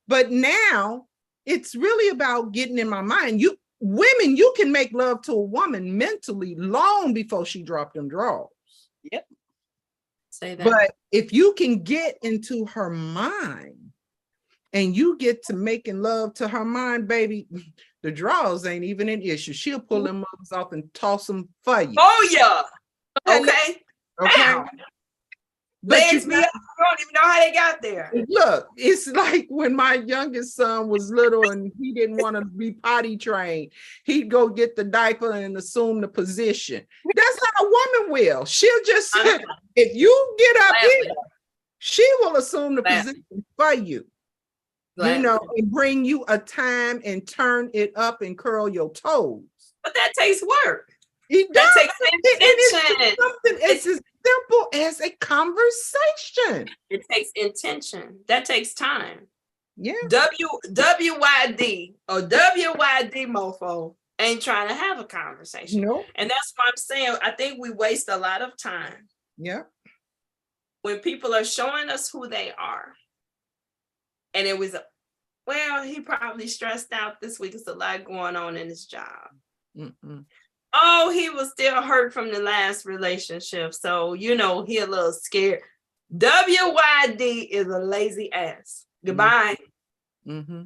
But now it's really about getting in my mind. You women, you can make love to a woman mentally long before she dropped them drawers. Yep. Say that. But if you can get into her mind and you get to making love to her mind, baby, the draws ain't even an issue. She'll pull them mothers off and toss them for you. Oh yeah. Okay. Okay. Legs be up. You don't even know how they got there. Look, it's like when my youngest son was little and he didn't want to be potty trained. He'd go get the diaper and assume the position. That's how a woman will. She'll just say, if you get up here, she will assume the position for you. You know, and bring you a time and turn it up and curl your toes. But that takes work. That takes intention. It's as simple as a conversation. It takes intention. That takes time. Yeah. WYD or WYD mofo ain't trying to have a conversation. No. And that's what I'm saying. I think we waste a lot of time. Yeah. When people are showing us who they are. And it was, well, he probably stressed out this week. It's a lot going on in his job. Mm-mm. Oh, he was still hurt from the last relationship. So, you know, he a little scared. WYD is a lazy ass. Goodbye. Mm-hmm.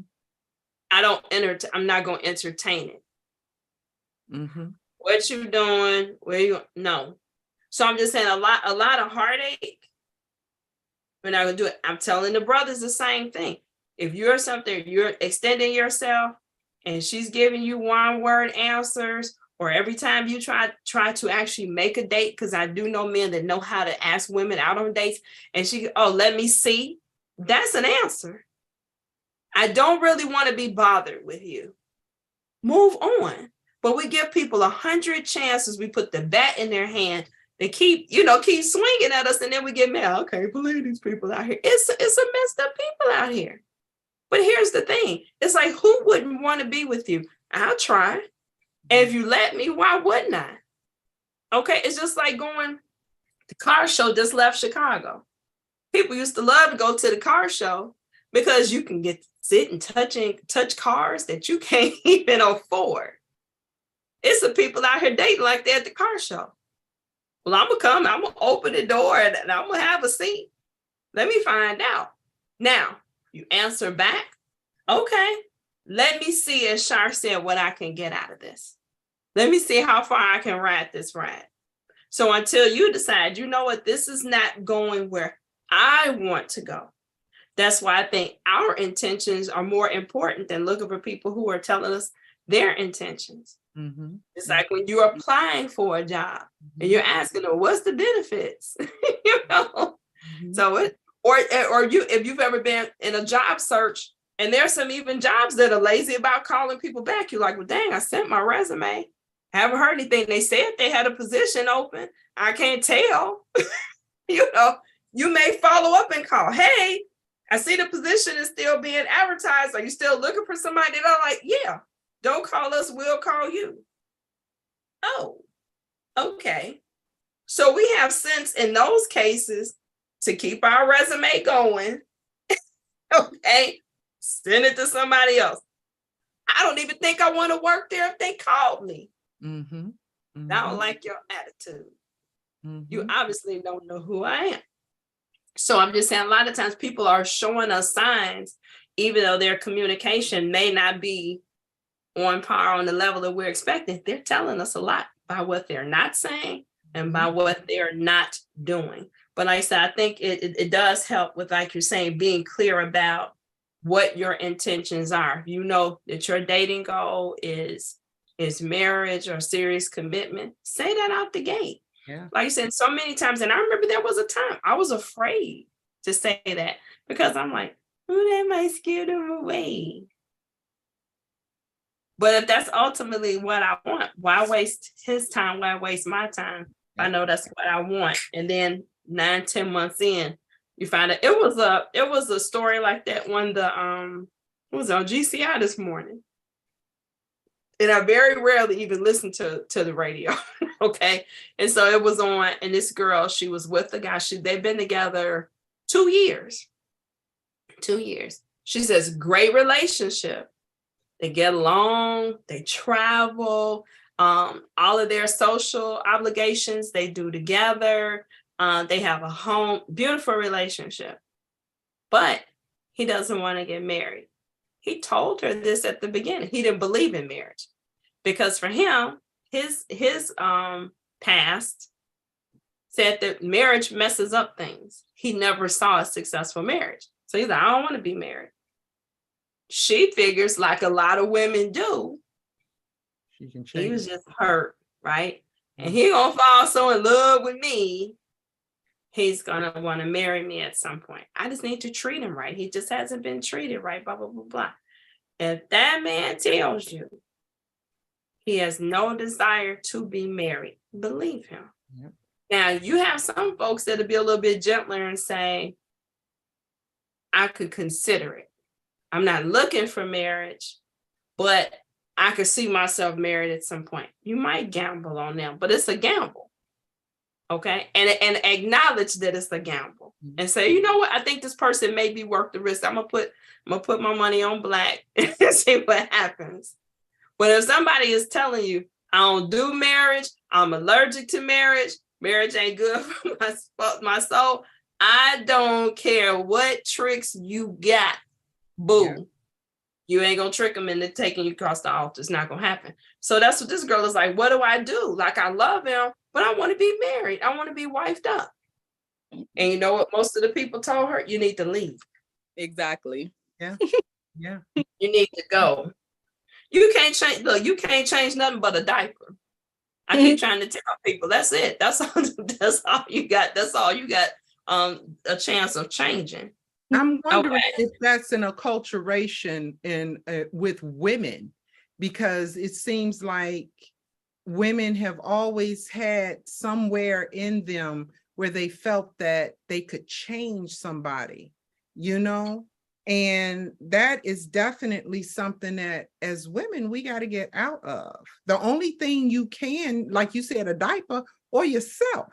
I'm not going to entertain it. Mm-hmm. What you doing? Where you? No. So I'm just saying a lot of heartache. We're not going to do it. I'm telling the brothers the same thing. If you're extending yourself and she's giving you one word answers, or every time you try to actually make a date, because I do know men that know how to ask women out on dates, and let me see. That's an answer. I don't really want to be bothered with you. Move on. but we give people 100 chances. We put the bat in their hand. They keep swinging at us, and then we get mad. I can't believe these people out here. It's a messed up people out here. But here's the thing. It's like, who wouldn't want to be with you? I'll try. And if you let me, why wouldn't I? Okay, it's just like going, the car show just left Chicago. People used to love to go to the car show because you can sit and touch cars that you can't even afford. It's the people out here dating like that at the car show. Well, I'm going to open the door and I'm going to have a seat. Let me find out. Now, you answer back. Okay, let me see, as Shar said, what I can get out of this. Let me see how far I can ride this ride. So until you decide, you know what, this is not going where I want to go. That's why I think our intentions are more important than looking for people who are telling us their intentions. Mm-hmm. It's like when you're applying for a job and you're asking them, what's the benefits? Mm-hmm. So if you've ever been in a job search and there's some even jobs that are lazy about calling people back, you're like, well, dang, I sent my resume. Haven't heard anything. They said they had a position open. I can't tell. You may follow up and call. Hey, I see the position is still being advertised. Are you still looking for somebody? They're like, yeah, don't call us. We'll call you. Oh, okay. So we have sense in those cases to keep our resume going. Okay. Send it to somebody else. I don't even think I want to work there if they called me. Mm-hmm. Mm-hmm. I don't like your attitude. Mm-hmm. You obviously don't know who I am. So I'm just saying, a lot of times people are showing us signs, even though their communication may not be on par on the level that we're expecting. They're telling us a lot by what they're not saying and by what they're not doing. But like I said, I think it does help with, like you're saying, being clear about what your intentions are. You know that your dating goal is marriage or serious commitment. Say that out the gate. Yeah. Like you said, so many times, and I remember there was a time I was afraid to say that because I'm like, who am I scared him away? But if that's ultimately what I want, why waste his time? Why waste my time? I know that's what I want. And then 9-10 months in, you find out it was a story like that when it was on GCI this morning. And I very rarely even listen to the radio. Okay. And so it was on, and this girl, she was with the guy. They've been together 2 years. 2 years. She says, great relationship. They get along, they travel, all of their social obligations they do together. They have a home, beautiful relationship. But he doesn't want to get married. He told her this at the beginning. He didn't believe in marriage because for him, his past said that marriage messes up things. He never saw a successful marriage. So he's like, I don't want to be married. She figures, like a lot of women do, She can change. he was just hurt, right? And he gonna fall so in love with me, he's gonna want to marry me at some point. I just need to treat him right. He just hasn't been treated right, blah, blah, blah, blah. If that man tells you he has no desire to be married, believe him. Yep. Now, you have some folks that'll be a little bit gentler and say, I could consider it. I'm not looking for marriage, but I could see myself married at some point. You might gamble on them, but it's a gamble. Okay. And acknowledge that it's a gamble and say, you know what? I think this person may be worth the risk. I'm gonna put my money on black and see what happens. But if somebody is telling you, I don't do marriage, I'm allergic to marriage ain't good for my soul, I don't care what tricks you got. Boo. Yeah. You ain't gonna trick them into taking you across the altar. It's not gonna happen. So that's what this girl is like. What do I do? Like, I love him, but I want to be married. I want to be wifed up. And you know what most of the people told her? You need to leave. Exactly. Yeah. Yeah. You need to go. You can't change. Look, you can't change nothing but a diaper. I keep trying to tell people that's it. That's all you got. That's all you got. A chance of changing. I'm wondering if that's an acculturation with women, because it seems like women have always had somewhere in them where they felt that they could change somebody, you know? And that is definitely something that as women, we got to get out of. The only thing you can, like you said, a diaper or yourself.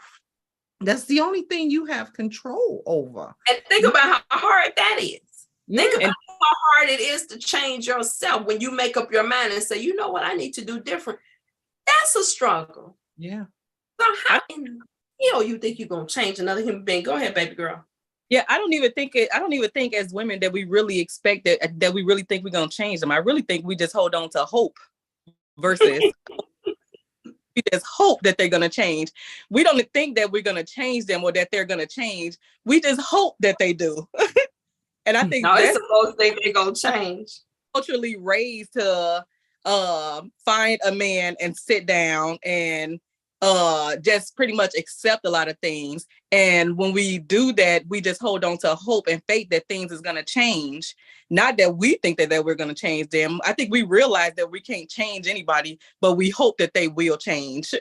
That's the only thing you have control over. And think about how hard that is. Yeah. Think about how hard it is to change yourself when you make up your mind and say, you know what, I need to do different. That's a struggle. Yeah. So how in the hell you think you're going to change another human being? Go ahead, baby girl. Yeah, I don't even think as women that we really expect that we really think we're gonna change them. I really think we just hold on to hope versus we just hope that they're gonna change. We don't think that we're gonna change them or that they're gonna change. We just hope that they do. And I think it's supposed to think they're gonna change. Culturally raised to find a man and sit down and just pretty much accept a lot of things. And when we do that, we just hold on to hope and faith that things is going to change. Not that we think that we're going to change them. I think we realize that we can't change anybody, but we hope that they will change.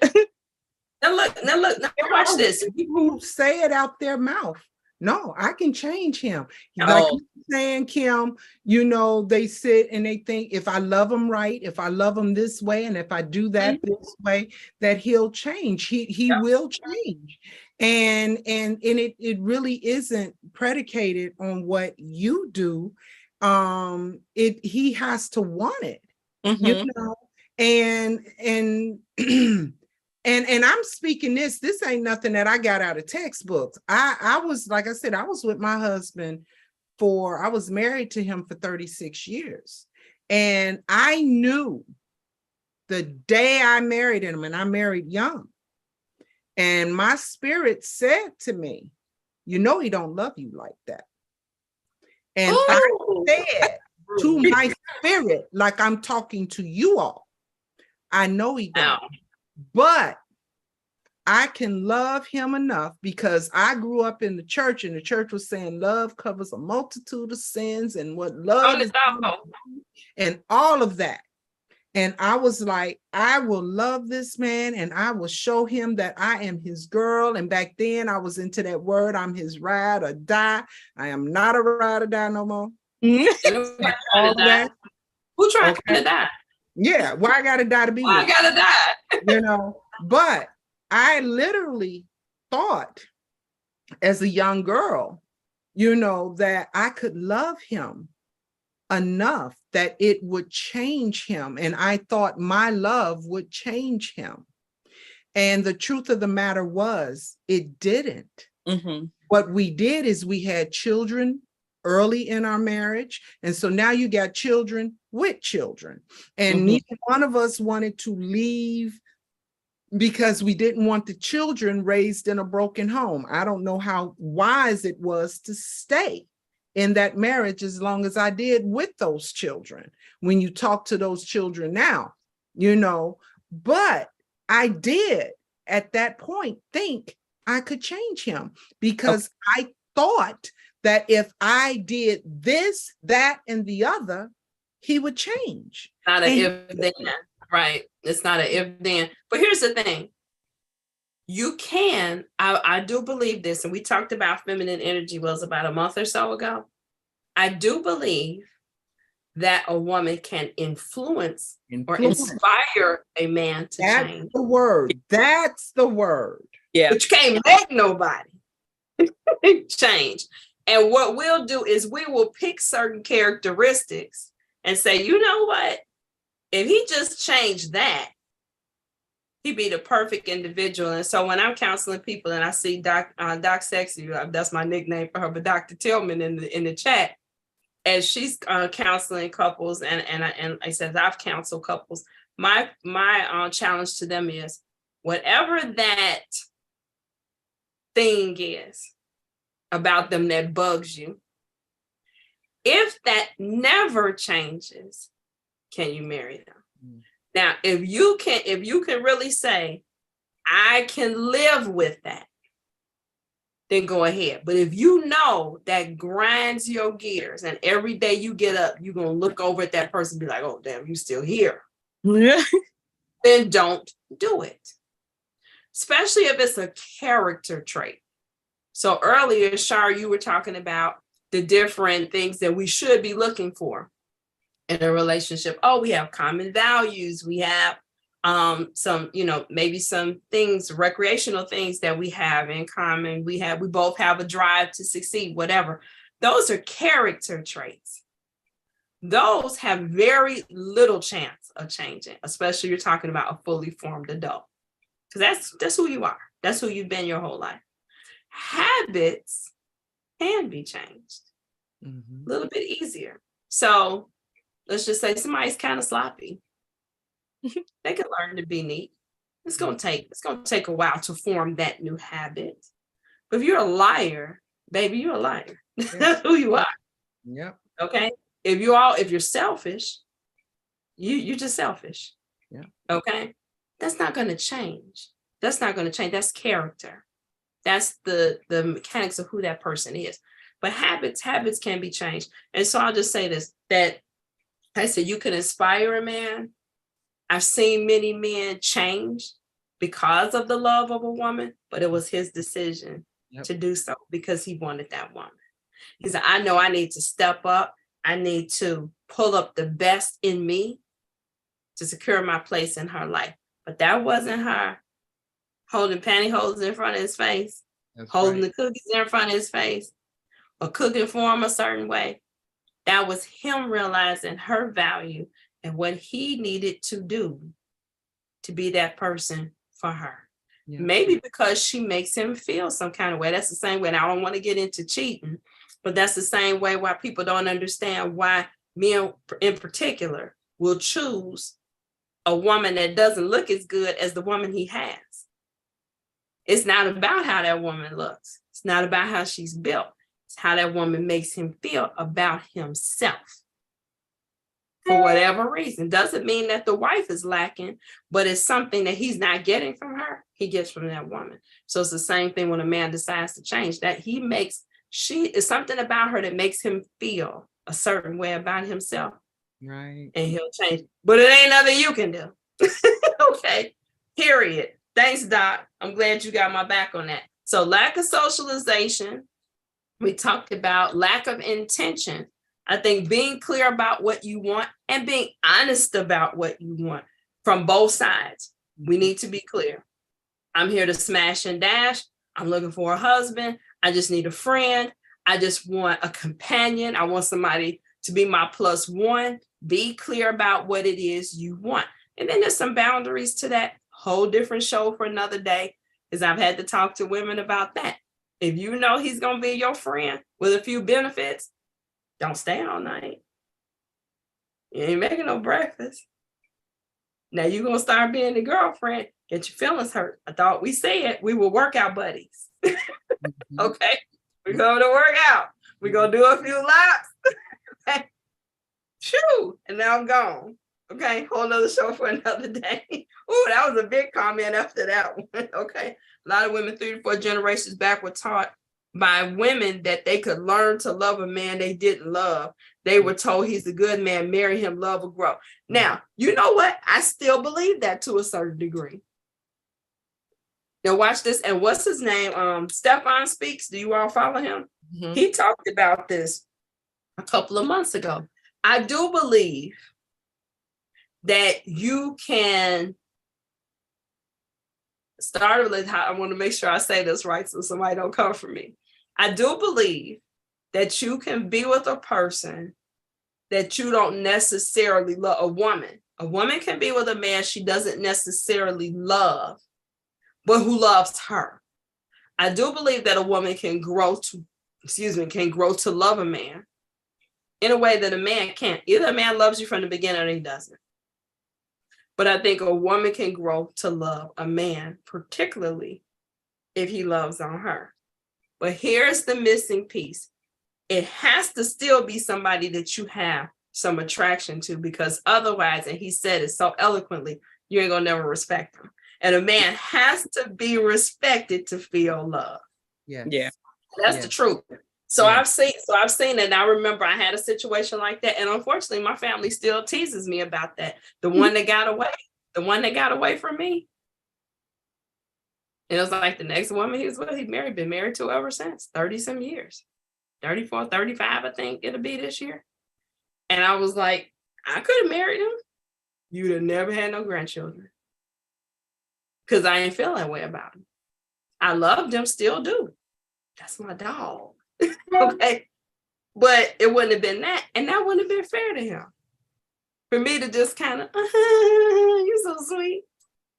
Now watch this. People say it out their mouth. No, I can change him. Oh. Like you're saying, Kim, you know, they sit and they think if I love him right, if I love him this way, and if I do that this way, that he'll change. He will change. And it really isn't predicated on what you do. He has to want it, you know, and I'm speaking this ain't nothing that I got out of textbooks. I was, like I said, I was with my husband I was married to him for 36 years. And I knew the day I married him, and I married young, and my spirit said to me, you know, he don't love you like that. And I said to my spirit, like I'm talking to you all, I know he don't. But I can love him enough because I grew up in the church, and the church was saying love covers a multitude of sins and what love is and all of that. And I was like, I will love this man and I will show him that I am his girl. And back then I was into that word, I'm his ride or die. I am not a ride or die no more. All that. Who trying to die? Yeah, why I gotta die to be I gotta die. You know, but I literally thought as a young girl, you know, that I could love him enough that it would change him. And I thought my love would change him. And the truth of the matter was, it didn't. Mm-hmm. What we did is we had children early in our marriage. And so now you got children with children. And neither one of us wanted to leave because we didn't want the children raised in a broken home. I don't know how wise it was to stay in that marriage as long as I did with those children. When you talk to those children now, you know, but I did at that point think I could change him because I thought that if I did this, that, and the other, he would change. Not an if then, right? It's not an if then. But here's the thing. You can, I do believe this, and we talked about feminine energy was about a month or so ago. I do believe that a woman can influence or inspire a man to change. That's the word. That's the word. Yeah. But you can't make nobody change. And what we'll do is we will pick certain characteristics and say, you know what? If he just changed that, he'd be the perfect individual. And so when I'm counseling people and I see Doc Sexy, that's my nickname for her, but Dr. Tillman in the chat, as she's counseling couples, and I said I've counseled couples, my challenge to them is whatever that thing is about them that bugs you, if that never changes, can you marry them? Now, if you can really say, I can live with that, then go ahead. But if you know that grinds your gears and every day you get up, you're going to look over at that person and be like, oh, damn, you still here. then don't do it. Especially if it's a character trait. So earlier, Shar, you were talking about the different things that we should be looking for in a relationship. Oh, we have common values. We have some, maybe some things, recreational things that we have in common. We both have a drive to succeed, whatever. Those are character traits. Those have very little chance of changing, especially you're talking about a fully formed adult. Because that's who you are. That's who you've been your whole life. Habits can be changed a little bit easier. So let's just say somebody's kind of sloppy. They can learn to be neat. It's gonna take a while to form that new habit. But if you're a liar, baby, you're a liar. That's who you are. Yep. Okay. If you're selfish, you're just selfish. Yeah. Okay. That's not going to change. That's character. That's the mechanics of who that person is. But habits can be changed. And so I'll just say this, that I said, you can inspire a man. I've seen many men change because of the love of a woman, but it was his decision to do so because he wanted that woman. He said, I know I need to step up. I need to pull up the best in me to secure my place in her life. But that wasn't her holding pantyhose in front of his face, holding the cookies in front of his face, or cooking for him a certain way. That was him realizing her value and what he needed to do to be that person for her. Yeah. Maybe because she makes him feel some kind of way. That's the same way. And I don't want to get into cheating, but that's the same way why people don't understand why men in particular will choose a woman that doesn't look as good as the woman he has. It's not about how that woman looks. It's not about how she's built. It's how that woman makes him feel about himself. For whatever reason. Doesn't mean that the wife is lacking, but it's something that he's not getting from her, he gets from that woman. So it's the same thing when a man decides to change, that she is something about her that makes him feel a certain way about himself. Right. And he'll change. But it ain't nothing you can do. Okay. Period. Thanks, Doc. I'm glad you got my back on that. So lack of socialization. We talked about lack of intention. I think being clear about what you want and being honest about what you want from both sides. We need to be clear. I'm here to smash and dash. I'm looking for a husband. I just need a friend. I just want a companion. I want somebody to be my plus one. Be clear about what it is you want. And then there's some boundaries to that. Whole different show for another day, because I've had to talk to women about that. If you know he's going to be your friend with a few benefits, don't stay all night. You ain't making no breakfast. Now you're going to start being the girlfriend, get your feelings hurt. I thought we said we were workout buddies. Okay, we're going to work out. We're going to do a few laps. Shoo, and now I'm gone. Okay, whole nother show for another day. Ooh, that was a big comment after that one. Okay, a lot of women 3 to 4 generations back were taught by women that they could learn to love a man they didn't love. They were told he's a good man, marry him, love will grow. Now, you know what? I still believe that to a certain degree. Now watch this. And what's his name? Stefan Speaks. Do you all follow him? Mm-hmm. He talked about this a couple of months ago. I do believe that you can start with, I want to make sure I say this right so somebody don't come for me. I do believe that you can be with a person that you don't necessarily love. A woman can be with a man she doesn't necessarily love, but who loves her. I do believe that a woman can grow to love a man in a way that a man can't. Either a man loves you from the beginning or he doesn't. But I think a woman can grow to love a man, particularly if he loves on her. But here's the missing piece. It has to still be somebody that you have some attraction to, because otherwise, and he said it so eloquently, you ain't gonna never respect him. And a man has to be respected to feel love. Yeah. That's the truth. So Yeah. I've seen it. And I remember I had a situation like that. And unfortunately, my family still teases me about that. The one that got away from me. And it was like the next woman he was with, been married to ever since, 30 some years, 34, 35, I think it'll be this year. And I was like, I could have married him. You'd have never had no grandchildren. Because I ain't feel that way about him. I loved him, still do. That's my dog. Okay. But it wouldn't have been that. And that wouldn't have been fair to him. For me to just kind of, you're so sweet.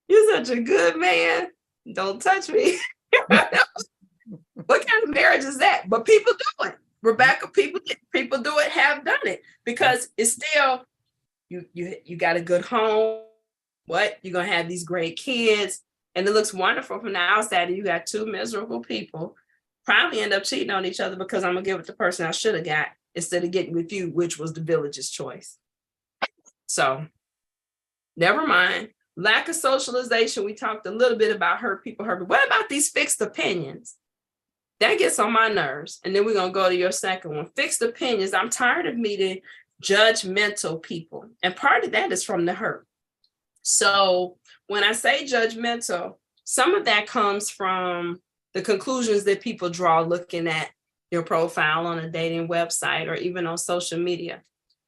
You're such a good man. Don't touch me. What kind of marriage is that? But people do it. Rebecca, people do it, have done it, because it's still, you got a good home. What? You're going to have these great kids. And it looks wonderful from the outside. And you got two miserable people probably end up cheating on each other because I'm going to give it to the person I should have got instead of getting with you, which was the village's choice. So never mind. Lack of socialization. We talked a little bit about hurt people. What about these fixed opinions? That gets on my nerves. And then we're going to go to your second one. Fixed opinions. I'm tired of meeting judgmental people. And part of that is from the hurt. So when I say judgmental, some of that comes from the conclusions that people draw looking at your profile on a dating website or even on social media.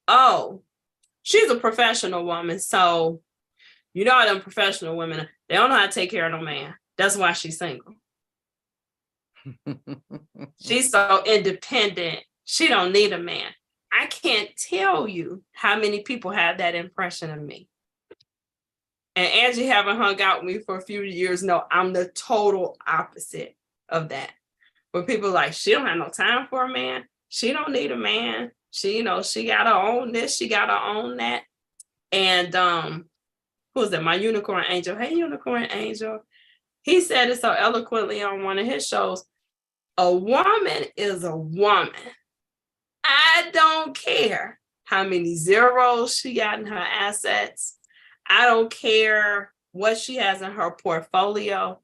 Oh, she's a professional woman. So you know, them professional women, they don't know how to take care of no man. That's why she's single. She's so independent. She don't need a man. I can't tell you how many people have that impression of me. And Angie, having hung out with me for a few years, no, I'm the total opposite of that. When people are like, she don't have no time for a man. She don't need a man. She got to own this. She got to own that. And who was that? My unicorn angel. Hey, unicorn angel. He said it so eloquently on one of his shows. A woman is a woman. I don't care how many zeros she got in her assets. I don't care what she has in her portfolio.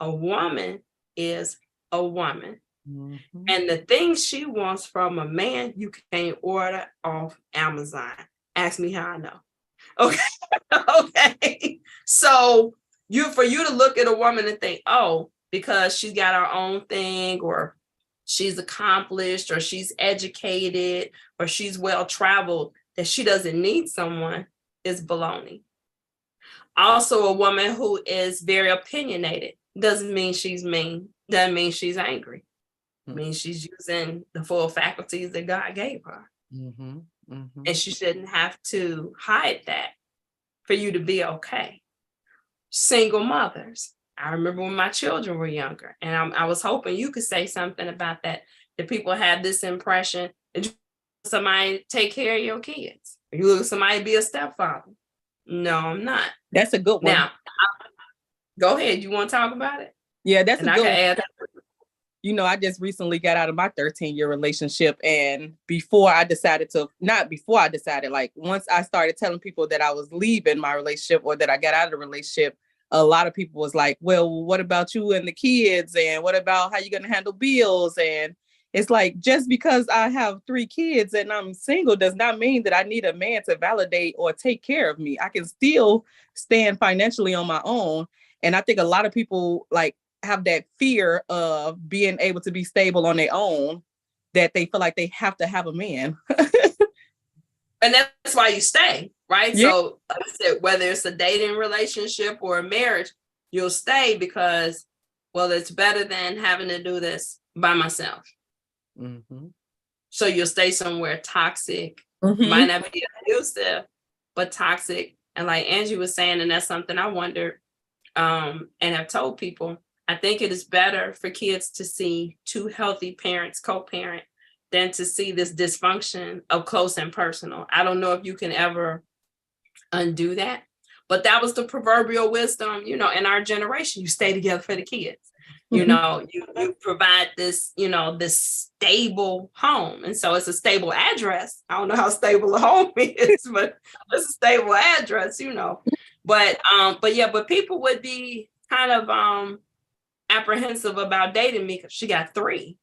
A woman is a woman. Mm-hmm. And the things she wants from a man, you can't order off Amazon. Ask me how I know. Okay. Okay. So for you to look at a woman and think, oh, because she's got her own thing, or she's accomplished, or she's educated, or she's well-traveled, that she doesn't need someone, is baloney. Also, a woman who is very opinionated doesn't mean she's mean, doesn't mean she's angry. It means she's using the full faculties that God gave her. Mm-hmm. Mm-hmm. And she shouldn't have to hide that for you to be okay. Single mothers. I remember when my children were younger, and I was hoping you could say something about that. That people have this impression that somebody take care of your kids. You look at somebody be a stepfather. No, I'm not. That's a good one. Now, go ahead. You want to talk about it? Yeah, that's a good one. Add. You know, I just recently got out of my 13-year relationship. And before I decided, like once I started telling people that I was leaving my relationship or that I got out of the relationship, a lot of people was like, well, what about you and the kids? And what about how you're going to handle bills? And it's like, just because I have 3 kids and I'm single does not mean that I need a man to validate or take care of me. I can still stand financially on my own. And I think a lot of people like have that fear of being able to be stable on their own, that they feel like they have to have a man. And that's why you stay, right? Yeah. So like I said, whether it's a dating relationship or a marriage, you'll stay because, well, it's better than having to do this by myself. Mm-hmm. So you'll stay somewhere toxic, might not be abusive, but toxic. And like Angie was saying, and that's something I wondered and I've told people, I think it is better for kids to see 2 healthy parents co-parent than to see this dysfunction up close and personal. I don't know if you can ever undo that, but that was the proverbial wisdom, in our generation. You stay together for the kids. You provide this, this stable home. And so it's a stable address. I don't know how stable a home is, but it's a stable address, But people would be kind of apprehensive about dating me because she got 3.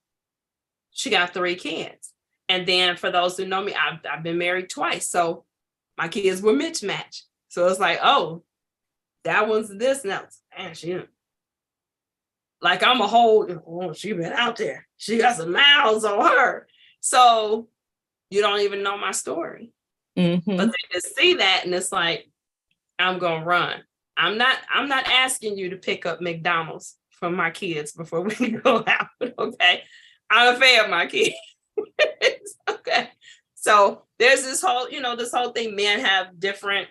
she got 3 kids. And then for those who know me, I've been married twice. So my kids were mismatched. So it's like, oh, that one's this and that. And she, like I'm a whole, oh, she been out there. She got some miles on her. So you don't even know my story. Mm-hmm. But they just see that and it's like, I'm gonna run. I'm not asking you to pick up McDonald's for my kids before we go out. Okay. I'm fed my kids. Okay. So there's this whole, this whole thing. Men have different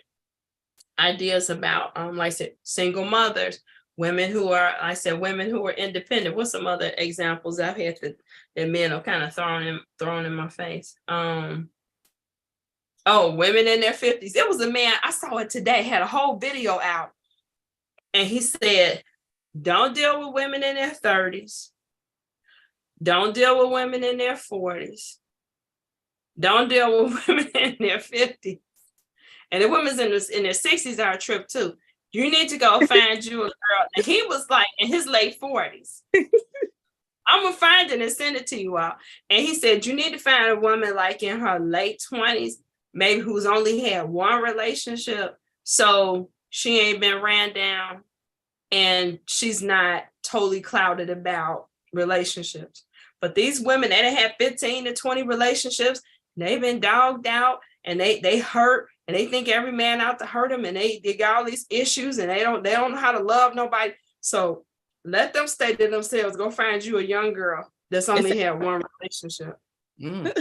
ideas about, like I said, single mothers, women who are, women who are independent. What's some other examples I've had that men are kind of thrown in my face? Oh, women in their 50s. There was a man, I saw it today, had a whole video out. And he said, don't deal with women in their 30s. Don't deal with women in their 40s. Don't deal with women in their 50s. And the women's in their 60s are a trip too. You need to go find you a girl. And he was like in his late 40s. I'm going to find it and send it to you all. And he said, you need to find a woman like in her late 20s, maybe who's only had one relationship. So she ain't been ran down and she's not totally clouded about relationships. But these women, they done had 15 to 20 relationships. They've been dogged out and they hurt and they think every man out to hurt them and they got all these issues and they don't know how to love nobody. So let them stay to themselves. Go find you a young girl that's only had one relationship. And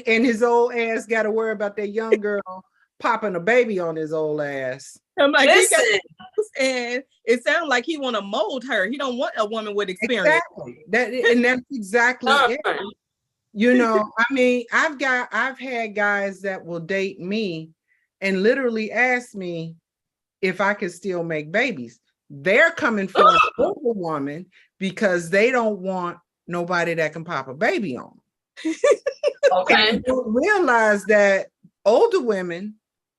his old ass got to worry about that young girl popping a baby on his old ass. I'm like, listen, and it sounds like he want to mold her. He don't want a woman with experience. Exactly. That's exactly it. I mean, I've had guys that will date me and literally ask me if I can still make babies. They're coming for an older woman because they don't want nobody that can pop a baby on. Okay. And don't realize that older women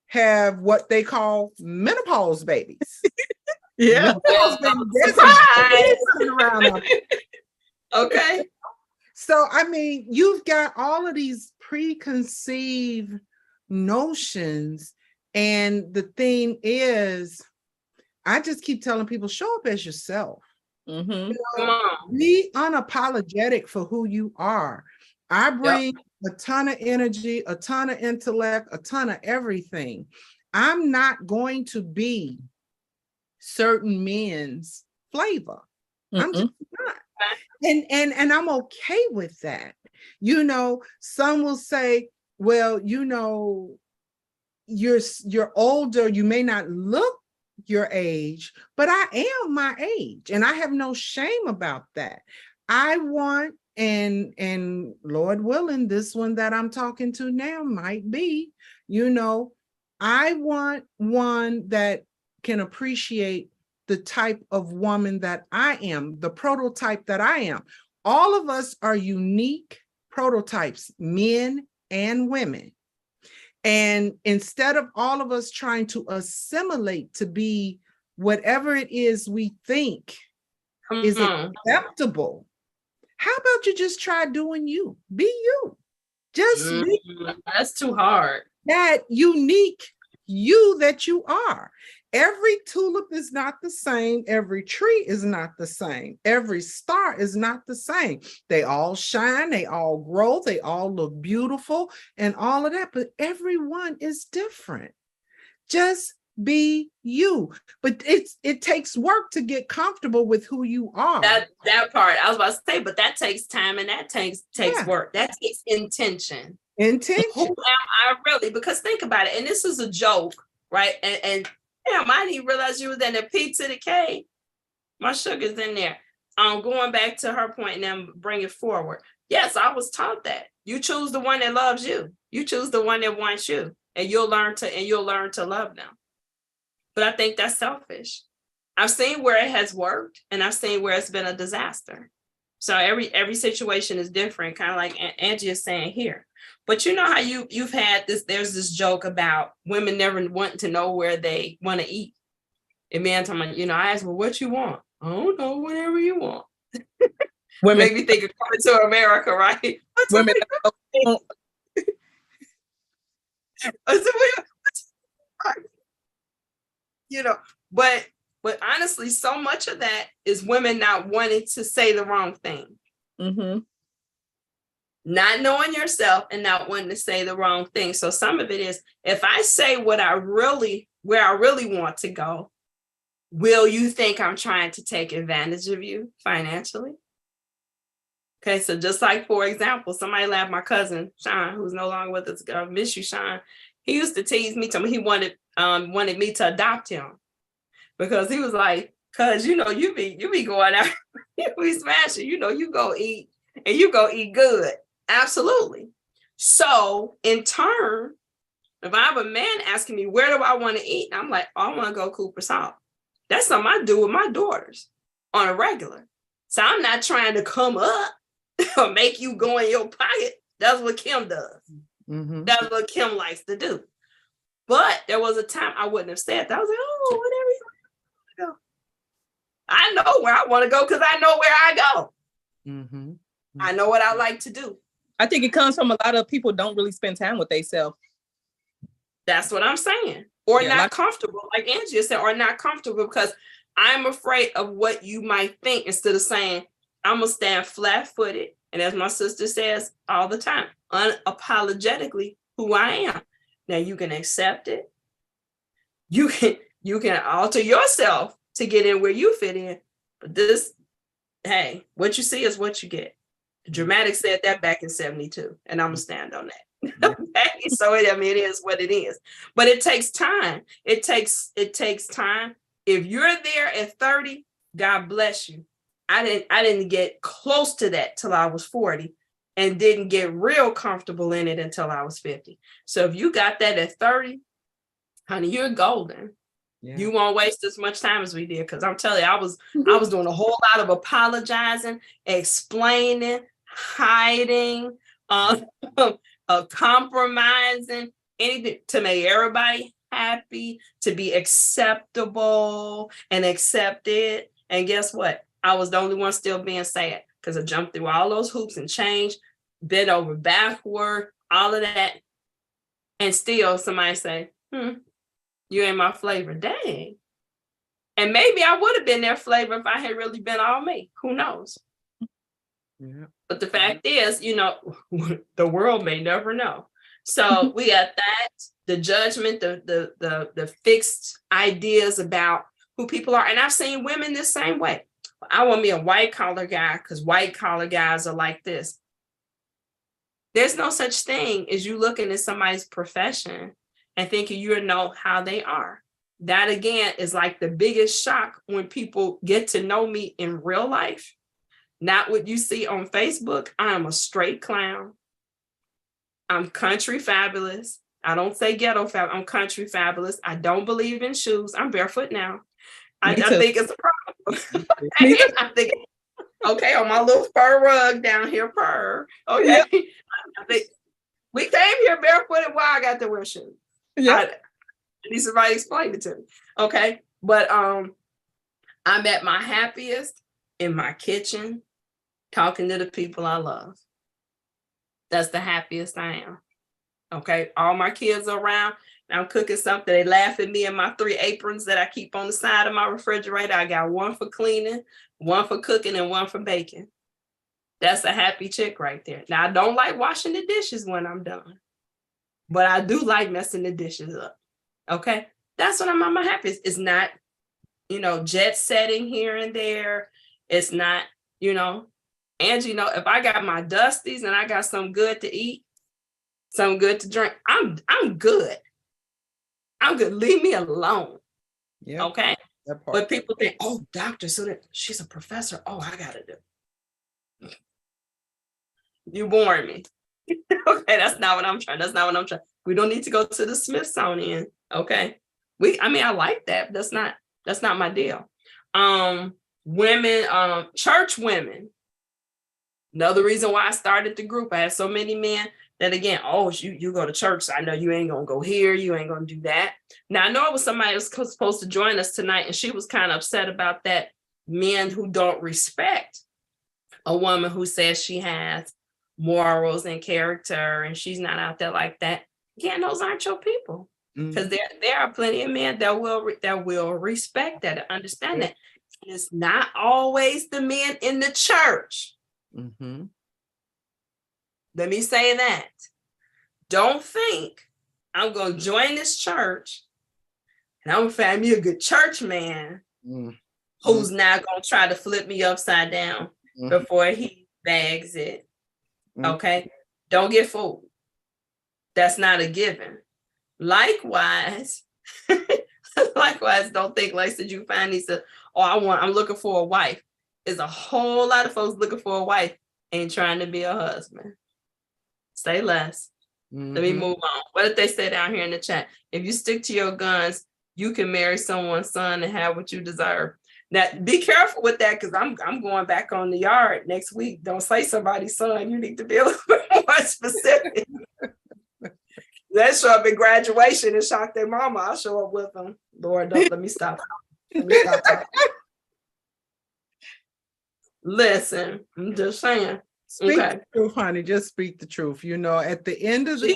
have what they call menopause babies. Yeah. Okay. So, I mean, you've got all of these preconceived notions. And the thing is, I just keep telling people, show up as yourself. Mm-hmm. Come on. Be unapologetic for who you are. I bring a ton of energy, a ton of intellect, a ton of everything. I'm not going to be certain men's flavor. I'm just not. And I'm okay with that. Some will say, well, you're older, you may not look your age, but I am my age and I have no shame about that. I want, and Lord willing, this one that I'm talking to now might be, I want one that can appreciate the type of woman that I am, the prototype that I am. All of us are unique prototypes, men and women. And instead of all of us trying to assimilate to be whatever it is we think is acceptable, how about you just try doing you? Be you. Just be that's too hard. that unique you that you are. Every tulip is not the same. Every tree is not the same. Every star is not the same. They all shine, they all grow, they all look beautiful and all of that, but everyone is different. Just be you. But it takes work to get comfortable with who you are. That part, I was about to say, but that takes time and that takes work. That takes intention. Intention. Who am I really? Because think about it, and this is a joke, right? And damn, I didn't realize you was in the P to the K. My sugar's in there. Going back to her point and then bring it forward. Yes, I was taught that. You choose the one that loves you. You choose the one that wants you, and you'll learn to love them. But I think that's selfish. I've seen where it has worked, and I've seen where it's been a disaster. So every situation is different, kind of like Angie is saying here. But you know how you've had this, there's this joke about women never wanting to know where they want to eat. And man talking about, I asked, well, what you want? I don't know, whatever you want. Women, Make me think of Coming to America, right? What's women, you know, but honestly, so much of that is women not wanting to say the wrong thing, mm-hmm. not knowing yourself and not wanting to say the wrong thing. So some of it is, if I say where I really want to go, will you think I'm trying to take advantage of you financially? Okay, so just like, for example, somebody laughed, my cousin, Sean, who's no longer with us, I miss you, Sean. He used to tease me, tell me he wanted me to adopt him because he was like, cause you be going out, you be smashing, you go eat and you go eat good. Absolutely. So in turn, if I have a man asking me, where do I want to eat? And I'm like, oh, I want to go Cooper's Hall. That's something I do with my daughters on a regular. So I'm not trying to come up or make you go in your pocket. That's what Kim does. Mm-hmm. That's what Kim likes to do. But there was a time I wouldn't have said that. I was like, oh, whatever you want to go. I know where I want to go because I know where I go. Mm-hmm. I know what I like to do. I think it comes from a lot of people don't really spend time with themselves. That's what I'm saying. Or Yeah, not comfortable, like Angie said, or not comfortable because I'm afraid of what you might think instead of saying, I'm going to stand flat-footed. And as my sister says all the time, unapologetically who I am. Now you can accept it. You can alter yourself to get in where you fit in. But this, hey, what you see is what you get. Dramatic said that back in 72, and I'm gonna stand on that. Okay? So it is what it is. But it takes time. It takes time. If you're there at 30, God bless you. I didn't get close to that till I was 40 and didn't get real comfortable in it until I was 50. So if you got that at 30, honey, you're golden. Yeah. You won't waste as much time as we did. Because I'm telling you, I was doing a whole lot of apologizing, explaining, hiding, compromising, anything to make everybody happy, to be acceptable and accepted. And guess what? I was the only one still being sad because I jumped through all those hoops and changed, bent over backward, all of that. And still somebody say, you ain't my flavor. Dang. And maybe I would have been their flavor if I had really been all me. Who knows? Yeah. But the fact is, the world may never know. So we got that, the judgment, the fixed ideas about who people are. And I've seen women the same way. I want me a white collar guy because white collar guys are like this. There's no such thing as you looking at somebody's profession and thinking you know how they are. That again is like the biggest shock when people get to know me in real life. Not what you see on Facebook. I'm a straight clown. I'm country fabulous. I don't say ghetto fab. I'm country fabulous. I don't believe in shoes. I'm barefoot now. I think it's a problem. I'm thinking, okay, on my little fur rug down here, fur. Okay. Yep. I think we came here barefooted. Why I got to wear shoes? Yeah. I need somebody to explain it to me. Okay. But I'm at my happiest in my kitchen, talking to the people I love. That's the happiest I am. Okay. All my kids are around. I'm cooking something. They laugh at me and my 3 aprons that I keep on the side of my refrigerator. I got one for cleaning, one for cooking, and one for baking. That's a happy chick right there. Now, I don't like washing the dishes when I'm done, but I do like messing the dishes up. Okay. That's when I'm at my happiest. It's not, jet setting here and there. It's not, Angie, if I got my Dusties and I got some good to eat, some good to drink, I'm good. I'm good. Leave me alone. Yeah. Okay. But people think, oh, doctor, so that she's a professor. Oh, I gotta do. You boring me. Okay, that's not what I'm trying. We don't need to go to the Smithsonian. Okay. I like that. That's not my deal. Women, church women. Another reason why I started the group. I had so many men that again, oh, you go to church, so I know you ain't gonna go here, you ain't gonna do that. Now I know it was somebody that was supposed to join us tonight, and she was kind of upset about that. Men who don't respect a woman who says she has morals and character and she's not out there like that, again, those aren't your people. Because there are plenty of men that will respect that and understand that. And it's not always the men in the church. Mm-hmm. Let me say that. Don't think I'm going to join this church and I'm going to find me a good church man who's now going to try to flip me upside down before he bags it. Okay? Don't get fooled. That's not a given. Likewise, don't think like said you find these, I'm looking for a wife. There's a whole lot of folks looking for a wife ain't trying to be a husband. Say less. Let me move on. What did they say down here in the chat? If you stick to your guns, you can marry someone's son and have what you deserve. Now, be careful with that because I'm going back on the yard next week. Don't say somebody's son. You need to be a little bit more specific. They show up in graduation and shock their mama. I'll show up with them. Lord, don't let me stop. Listen, I'm just saying. Speak the truth, honey. Just speak the truth. You know, at the end of the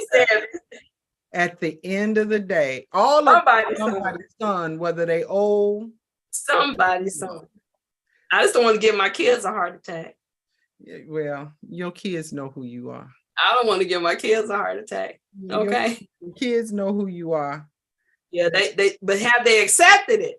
day, all of somebody's son, whether they old, somebody's son. I just don't want to give my kids a heart attack. Well, your kids know who you are. I don't want to give my kids a heart attack. Okay. Your kids know who you are. Yeah, but have they accepted it?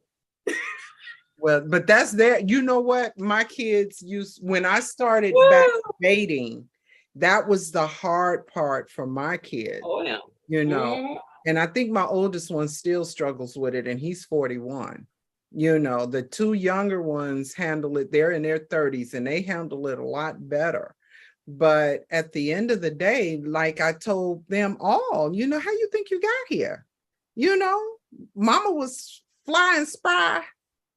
Well, but that's there. You know what? My kids when I started back dating, that was the hard part for my kid. Oh, yeah. You know, and I think my oldest one still struggles with it, and he's 41. You know, the two younger ones handle it. They're in their 30s and they handle it a lot better. But at the end of the day, like I told them all, you know, how you think you got here? You know, mama was flying spry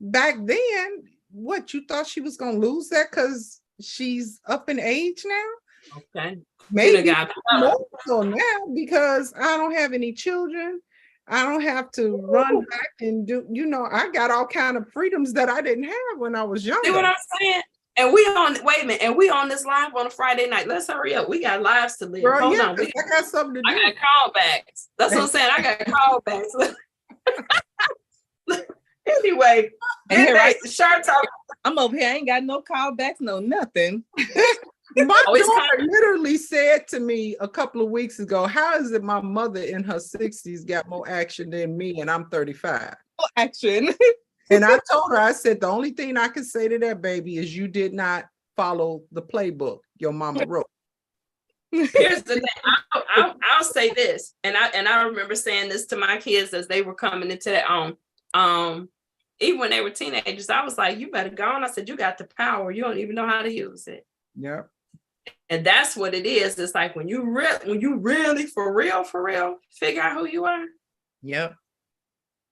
back then. What, you thought she was going to lose that because she's up in age now? Okay. Maybe more so now because I don't have any children. I don't have to run back and do, you know, I got all kind of freedoms that I didn't have when I was younger. See what I'm saying? And wait a minute, and we on this live on a Friday night. Let's hurry up. We got lives to live. Girl, Hold yeah, on. I got something to do. I got callbacks. That's what I'm saying. I got callbacks. Anyway, Sharp Talk. I'm over here. I ain't got no callbacks, no nothing. My daughter literally said to me a couple of weeks ago, how is it my mother in her 60s got more action than me and I'm 35? More action. And I told her, I said, the only thing I can say to that baby is you did not follow the playbook your mama wrote. Here's the thing. I'll say this, and I remember saying this to my kids as they were coming into that even when they were teenagers, I was like, you better go on. I said, you got the power. You don't even know how to use it. Yeah. And that's what it is. It's like when you really for real figure out who you are. Yep.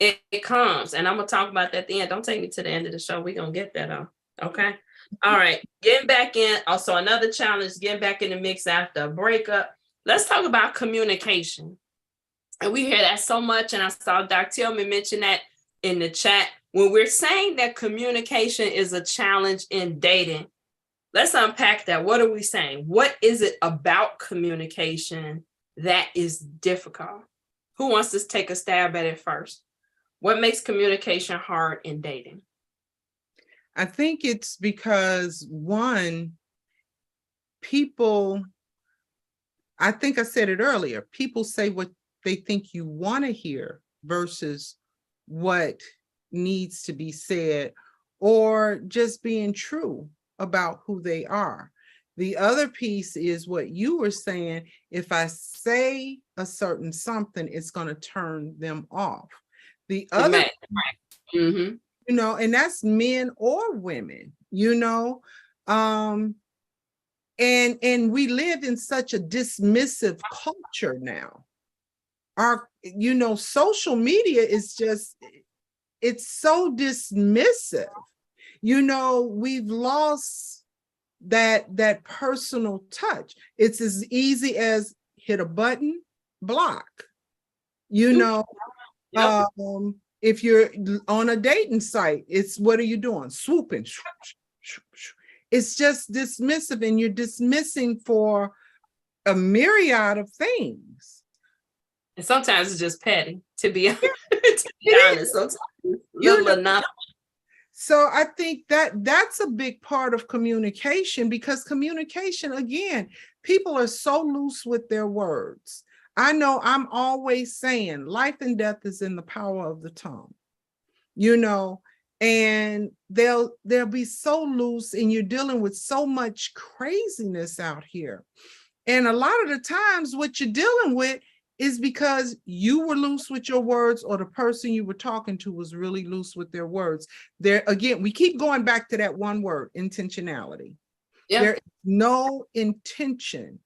It comes, and I'm gonna talk about that at the end. Don't take me to the end of the show. We're gonna get that on. Okay. All right. Getting back in. Also, another challenge, getting back in the mix after a breakup. Let's talk about communication. And we hear that so much. And I saw Dr. Tillman mention that in the chat. When we're saying that communication is a challenge in dating, let's unpack that. What are we saying? What is it about communication that is difficult? Who wants to take a stab at it first? What makes communication hard in dating? I think it's because one, people, I think I said it earlier, people say what they think you want to hear versus what needs to be said, or just being true about who they are. The other piece is what you were saying, if I say a certain something, it's going to turn them off. The other, mm-hmm. You know, and that's men or women, you know, and we live in such a dismissive culture now. Our, you know, social media is just, it's so dismissive. You know, we've lost that personal touch. It's as easy as hit a button, block. You know, Yep. If you're on a dating site, it's what are you doing? Swooping. it's just dismissive, and you're dismissing for a myriad of things. And sometimes it's just petty, to be honest. Sometimes You little know, enough. So I think that that's a big part of communication, because communication, again, people are so loose with their words. I know I'm always saying life and death is in the power of the tongue, you know, and they'll be so loose, and you're dealing with so much craziness out here. And a lot of the times what you're dealing with is because you were loose with your words, or the person you were talking to was really loose with their words. There, again, we keep going back to that one word, intentionality. Yeah. There is no intention,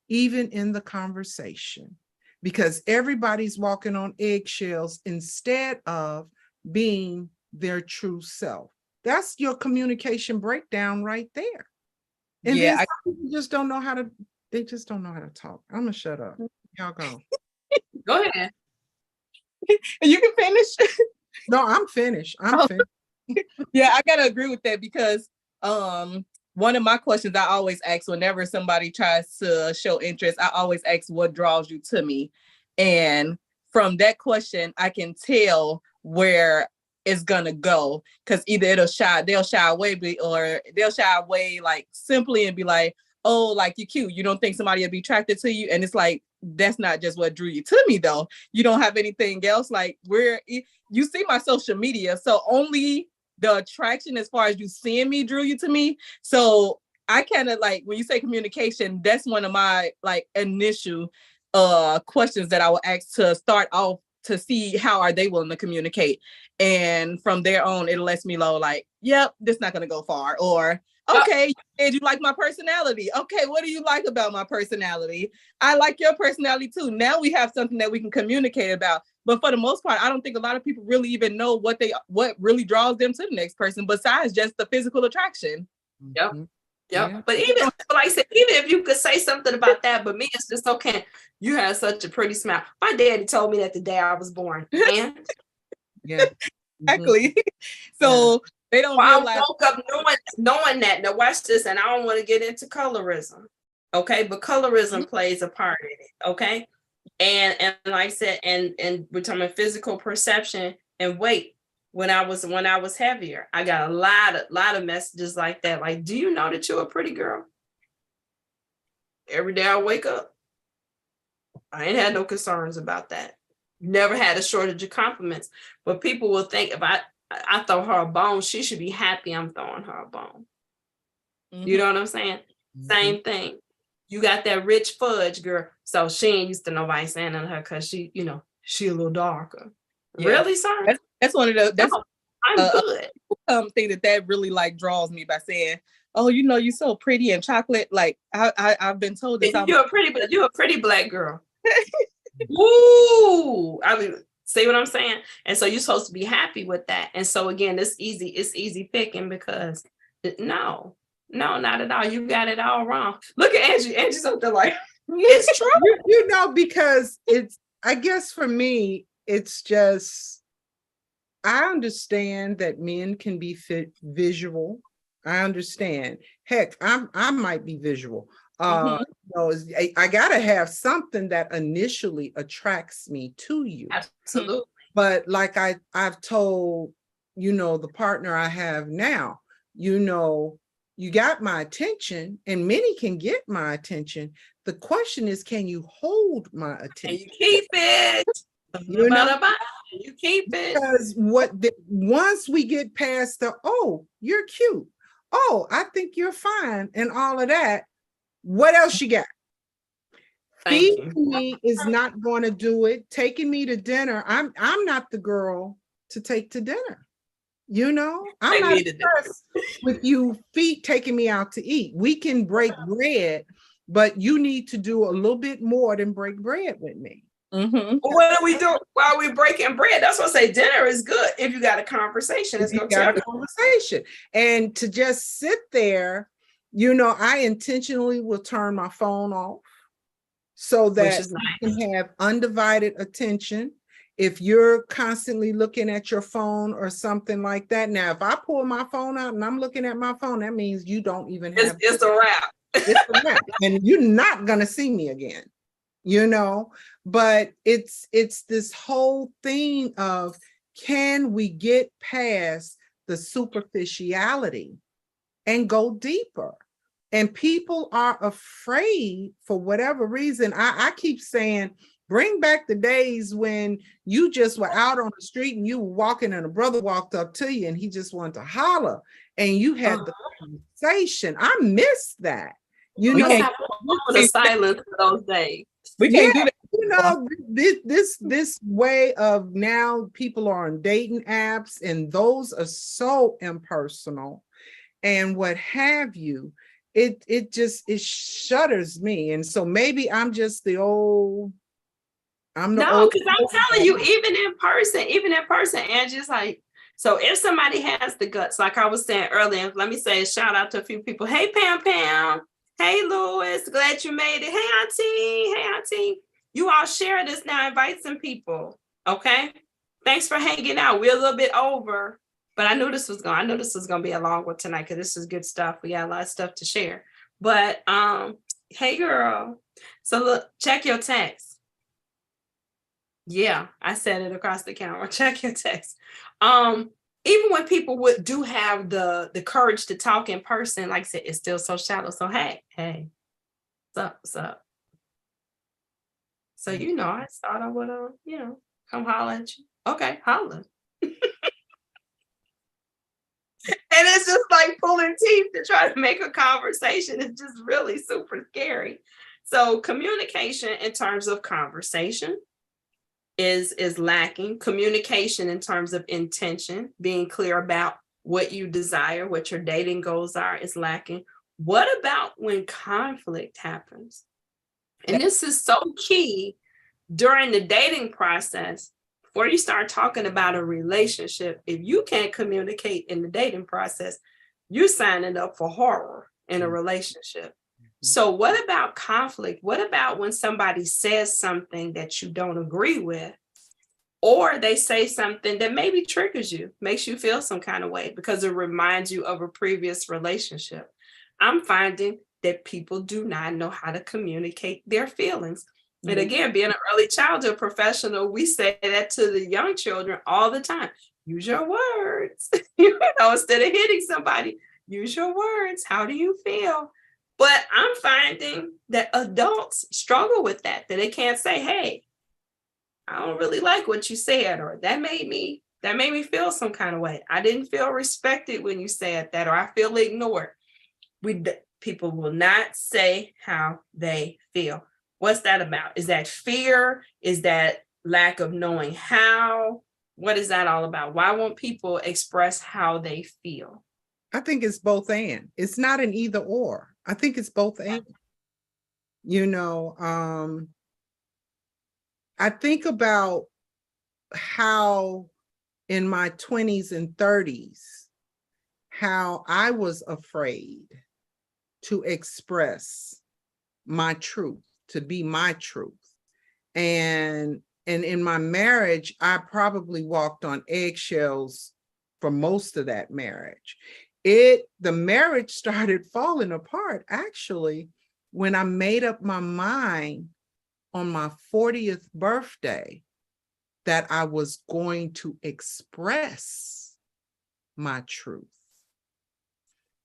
even in the conversation, because everybody's walking on eggshells instead of being their true self. That's your communication breakdown right there. And Yeah, then some people just don't know how to, they just don't know how to talk. I'm gonna shut up. Y'all go. Go ahead. You can finish. No, I'm finished. I'm finished. Yeah, I gotta agree with that, because one of my questions I always ask whenever somebody tries to show interest, I always ask, what draws you to me? And from that question, I can tell where it's gonna go, because either they'll shy away, or they'll shy away like simply and be like, oh, like you cute. You don't think somebody will be attracted to you? And it's like, that's not just what drew you to me though. You don't have anything else. Like, you see my social media, so only the attraction as far as you seeing me drew you to me. So I kind of like, when you say communication, that's one of my like initial questions that I will ask to start off, to see how are they willing to communicate. And from there on, it lets me know like, yep, this is not going to go far. Or, okay, and you like my personality. Okay, what do you like about my personality? I like your personality too. Now we have something that we can communicate about. But for the most part, I don't think a lot of people really even know what really draws them to the next person, besides just the physical attraction. Yep. Mhm. Yep. Yeah. But even like I said, even if you could say something about that, but me, it's just okay. You have such a pretty smile. My daddy told me that the day I was born. And Yeah. Exactly. So they don't I realize. woke up knowing that. Now watch this, and I don't want to get into colorism. Okay, but colorism plays a part in it. Okay. And like I said, and we're talking about physical perception and weight. When I was heavier, I got a lot of messages like that. Like, do you know that you're a pretty girl? Every day I wake up, I ain't had no concerns about that. Never had a shortage of compliments. But people will think, if I throw her a bone, she should be happy I'm throwing her a bone. Mm-hmm. You know what I'm saying? Mm-hmm. Same thing. You got that rich fudge girl. So she ain't used to nobody saying to her because she, she a little darker. Yeah. Really, sir? That's one of the, that's I'm good. Thing that really like draws me, by saying, oh, you're so pretty and chocolate. Like I've been told this. You're a pretty black girl. Ooh, I mean, see what I'm saying? And so you're supposed to be happy with that. And so again, it's easy picking, because no, not at all. You got it all wrong. Look at Angie. Angie's up there like, it's true. Because it's, I guess for me, it's just, I understand that men can be visual. I understand. Heck, I might be visual. I gotta have something that initially attracts me to you. Absolutely. But like I've told, the partner I have now, you got my attention, and many can get my attention. The question is, can you hold my attention? And you keep it. You keep it. Because once we get past the, oh, you're cute. Oh, I think you're fine, and all of that. What else you got? Feeding me is not going to do it. Taking me to dinner, I'm not the girl to take to dinner. I'm not impressed with you taking me out to eat. We can break bread, but you need to do a little bit more than break bread with me. Mm-hmm. What do we do while we're breaking bread? That's what I say. Dinner is good if you got a conversation. It's going to tell you. Conversation, and to just sit there. I intentionally will turn my phone off so that I can have undivided attention. if you're constantly looking at your phone or something like that. Now, if I pull my phone out and I'm looking at my phone, that means you don't even have It's a wrap. it's a wrap, and you're not gonna see me again, you know. But it's this whole thing of, can we get past the superficiality and go deeper? And people are afraid for whatever reason. I keep saying, bring back the days when you just were out on the street and you were walking and a brother walked up to you and he just wanted to holler and you had the conversation. I miss that. You We know, have a moment of silence for those days. We can't do that. you know, this way of now people are on dating apps and those are so impersonal and what have you. It shudders me. And so maybe I'm just the old. No, because I'm telling you, even in person, Angie's like, so if somebody has the guts, like I was saying earlier, let me say a shout out to a few people. Hey, Pam. Hey, Louis, glad you made it. Hey, Auntie. You all share this now, invite some people. Okay. Thanks for hanging out. We're a little bit over, but I knew this was gonna be a long one tonight because this is good stuff. We got a lot of stuff to share. But hey girl. So look, check your text. Yeah, I said it across the camera. Check your text. Even when people do have the courage to talk in person, like I said, it's still so shallow. So hey, what's up? So I thought I would come holler at you. Okay, holler. And it's just like pulling teeth to try to make a conversation. It's just really super scary. So communication in terms of conversation is lacking. Communication in terms of intention, being clear about what you desire, what your dating goals are, is lacking. What about when conflict happens? And this is so key during the dating process. Before you start talking about a relationship, if you can't communicate in the dating process, you're signing up for horror in a relationship. So what about conflict? What about when somebody says something that you don't agree with, or they say something that maybe triggers you, makes you feel some kind of way because it reminds you of a previous relationship? I'm finding that people do not know how to communicate their feelings. Mm-hmm. And again, being an early childhood professional, we say that to the young children all the time. Use your words, instead of hitting somebody, use your words. How do you feel? But I'm finding that adults struggle with that they can't say, hey, I don't really like what you said, or that made me feel some kind of way. I didn't feel respected when you said that, or I feel ignored. People will not say how they feel. What's that about? Is that fear? Is that lack of knowing how? What is that all about? Why won't people express how they feel? I think it's both and. It's not an either or. I think it's both and. I think about how in my 20s and 30s, how I was afraid to express my truth, to be my truth. And in my marriage, I probably walked on eggshells for most of that marriage. The marriage started falling apart actually when I made up my mind on my 40th birthday that I was going to express my truth.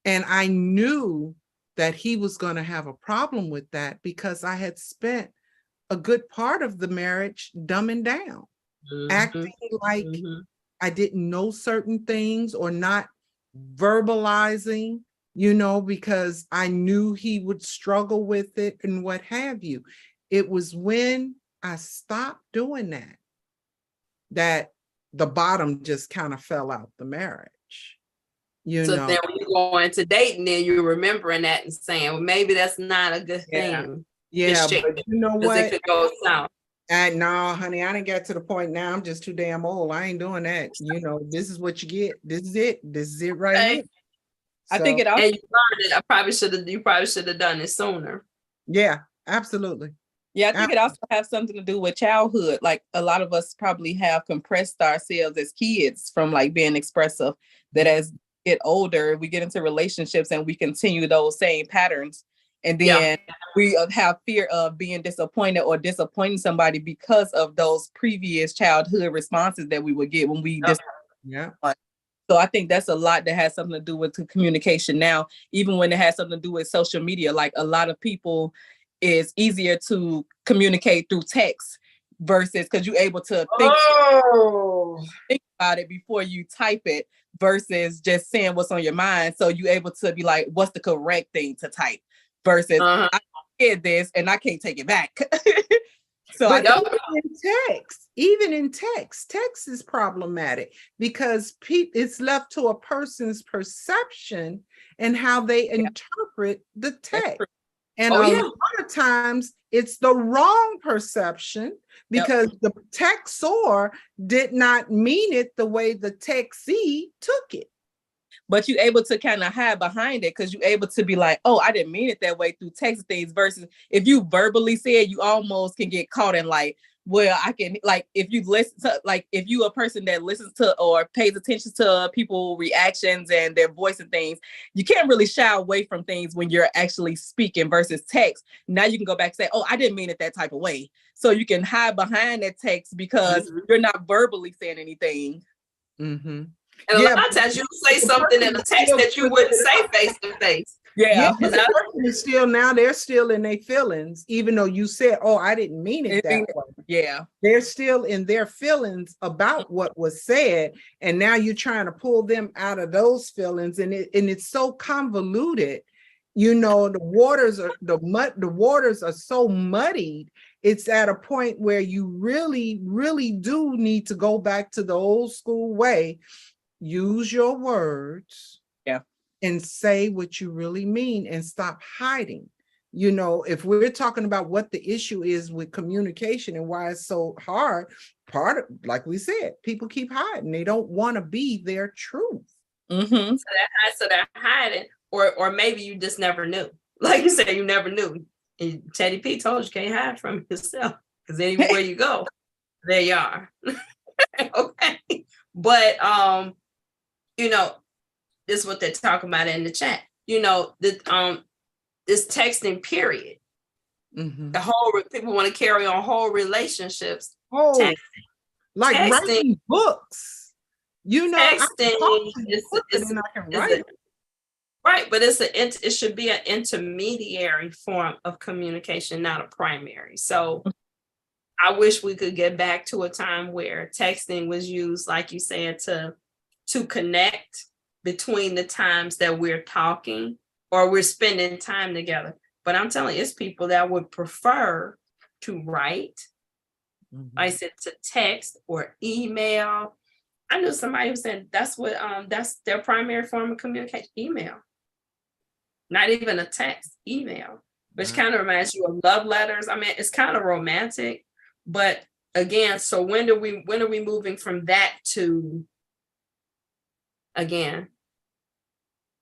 And I knew that he was going to have a problem with that because I had spent a good part of the marriage dumbing down, acting like I didn't know certain things or not verbalizing, because I knew he would struggle with it and what have you. It was when I stopped doing that the bottom just kind of fell out the marriage. So then when you go into dating, then you're remembering that and saying, well, maybe that's not a good thing. Yeah, but you know what? It could go south. And no, honey, I didn't get to the point now. I'm just too damn old. I ain't doing that. This is what you get. This is it. This is it right here. I think it also. And you learned it. You probably should have done it sooner. Yeah, absolutely. Yeah, I think it also has something to do with childhood. Like a lot of us probably have compressed ourselves as kids from like being expressive, that as we get older, we get into relationships and we continue those same patterns. And then we have fear of being disappointed or disappointing somebody because of those previous childhood responses that we would get when we Yeah. So I think that's a lot that has something to do with the communication now, even when it has something to do with social media. Like a lot of people, it's easier to communicate through text versus because you're able to think about it before you type it versus just saying what's on your mind. So you're able to be like, what's the correct thing to type versus I did this and I can't take it back. So but even in text is problematic because it's left to a person's perception and how they interpret the text. And a lot of times it's the wrong perception because the textor did not mean it the way the textee took it. But you're able to kind of hide behind it because you're able to be like, oh, I didn't mean it that way through text things versus if you verbally say it, you almost can get caught in like, well, I can like if you listen to like if you a person that listens to or pays attention to people reactions and their voice and things, you can't really shy away from things when you're actually speaking versus text. Now you can go back and say, oh, I didn't mean it that type of way. So you can hide behind that text because you're not verbally saying anything. Mm-hmm. And a lot of times you say something in a text that you wouldn't say face to face. The person is still they're still in their feelings, even though you said, oh, I didn't mean it that way. Yeah. They're still in their feelings about what was said. And now you're trying to pull them out of those feelings. And it's so convoluted. You know, the waters are so muddied. It's at a point where you really, really do need to go back to the old school way. Use your words. And say what you really mean and stop hiding. You know, if we're talking about what the issue is with communication and why it's so hard, part of, like we said, people keep hiding. They don't want to be their truth. Mm-hmm. So they're hiding, or maybe you just never knew. Like you said, you never knew. And Teddy P told you can't hide from yourself because anywhere you go, there you are. Okay. But you know, this is what they're talking about in the chat. You know, this texting period. Mm-hmm. The whole people want to carry on whole relationships. Texting. Like texting, writing books. You know, texting right, but it should be an intermediary form of communication, not a primary. So I wish we could get back to a time where texting was used, like you said, to connect between the times that we're talking or we're spending time together. But I'm telling you, it's people that would prefer to write, I said to text or email. I knew somebody who said that's their primary form of communication, email. Not even a text, email, which kind of reminds you of love letters. I mean, it's kind of romantic, but again, so when are we moving from that to, again,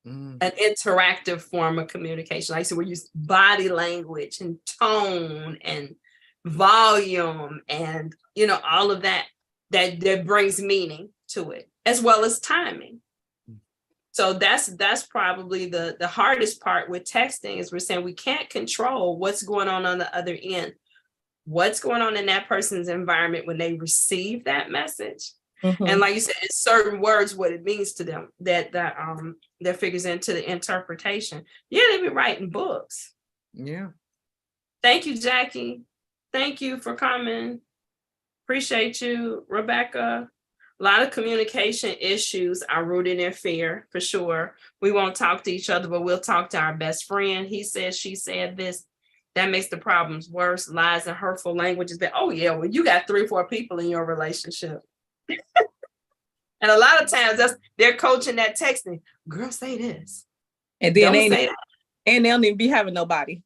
an interactive form of communication? Like I said, we use body language and tone and volume and, you know, all of that brings meaning to it, as well as timing. So that's probably the hardest part with texting is we're saying we can't control what's going on the other end. What's going on in that person's environment when they receive that message. Mm-hmm. And like you said, it's certain words, what it means to them that figures into the interpretation. Yeah, they be writing books. Yeah. Thank you, Jackie. Thank you for coming. Appreciate you, Rebecca. A lot of communication issues are rooted in fear, for sure. We won't talk to each other, but we'll talk to our best friend. He said, she said this. That makes the problems worse. Lies and hurtful languages. Oh yeah, well, you got 3-4 people in your relationship. And a lot of times they're coaching that texting. Girl, say this. And then they don't even be having nobody.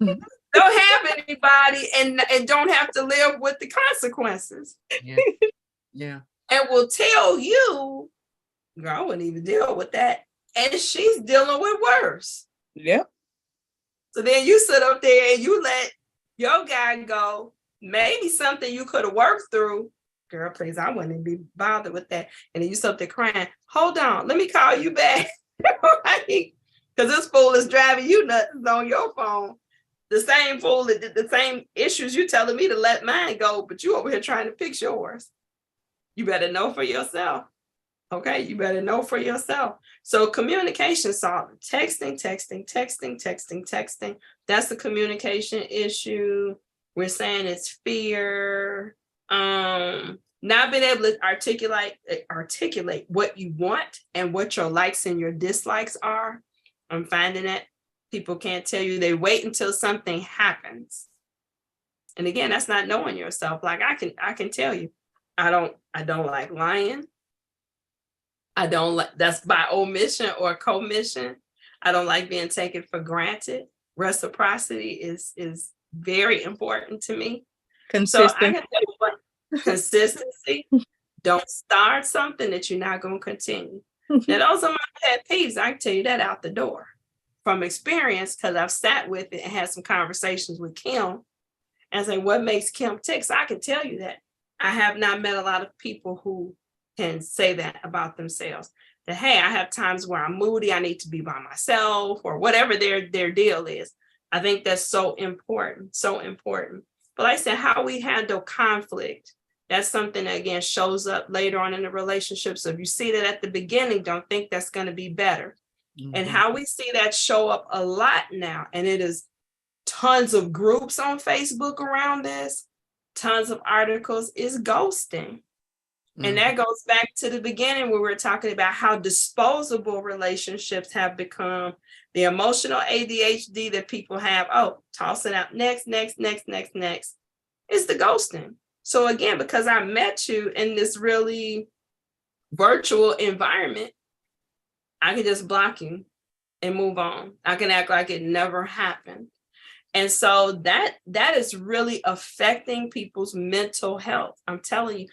Don't have anybody and don't have to live with the consequences. Yeah. Yeah. And will tell you, girl, I wouldn't even deal with that. And she's dealing with worse. Yep. So then you sit up there and you let Your guy go, maybe something you could have worked through. Girl, please, I wouldn't be bothered with that. And then you start there crying. Hold on, let me call you back. Right? Because this fool is driving you nuts on your phone. The same fool that did the same issues you telling me to let mine go, but you over here trying to fix yours. You better know for yourself. Okay, you better know for yourself. So communication solving, texting. That's the communication issue. We're saying it's fear. Not being able to articulate what you want and what your likes and your dislikes are. I'm finding that people can't tell you. They wait until something happens. And again, that's not knowing yourself. Like I can tell you, I don't like lying. That's by omission or commission. I don't like being taken for granted. Reciprocity is very important to me. So I can tell you what, consistency. Don't start something that you're not going to continue. Now, those are my pet peeves. I can tell you that out the door from experience, because I've sat with it and had some conversations with Kim and say, what makes Kim tick? So I can tell you that I have not met a lot of people who can say that about themselves. That, hey, I have times where I'm moody, I need to be by myself, or whatever their deal is. I think that's so important, so important. But like I said, how we handle conflict, that's something that, again, shows up later on in the relationship. So if you see that at the beginning, don't think that's going to be better. Mm-hmm. And how we see that show up a lot now, and it is tons of groups on Facebook around this, tons of articles, is ghosting. Mm-hmm. And that goes back to the beginning where we're talking about how disposable relationships have become. The emotional ADHD that people have, toss it out, next. It's the ghosting. So again, because I met you in this really virtual environment, I can just block you and move on. I can act like it never happened. And so that is really affecting people's mental health. I'm telling you,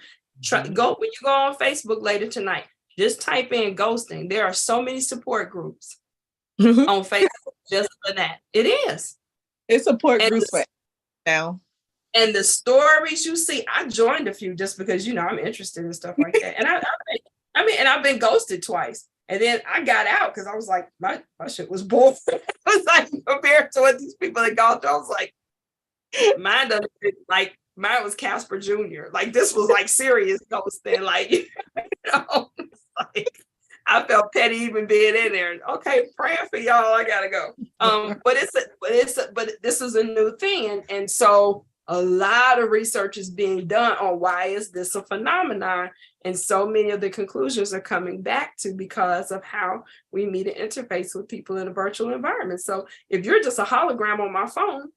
go when you go on Facebook later tonight, just type in ghosting. There are so many support groups on Facebook just for that. It is. It's support groups for now. And the stories you see, I joined a few just because, I'm interested in stuff like that. And I've been ghosted twice. And then I got out because I was like, my shit was boring. I was like, compared to what these people had gone through, I was like, mine was Casper Jr. Like, this was like serious ghosting. Like, like, I felt petty even being in there. Okay, praying for y'all. I gotta go. But this is a new thing, and so a lot of research is being done on why is this a phenomenon, and so many of the conclusions are coming back to because of how we meet and interface with people in a virtual environment. So if you're just a hologram on my phone,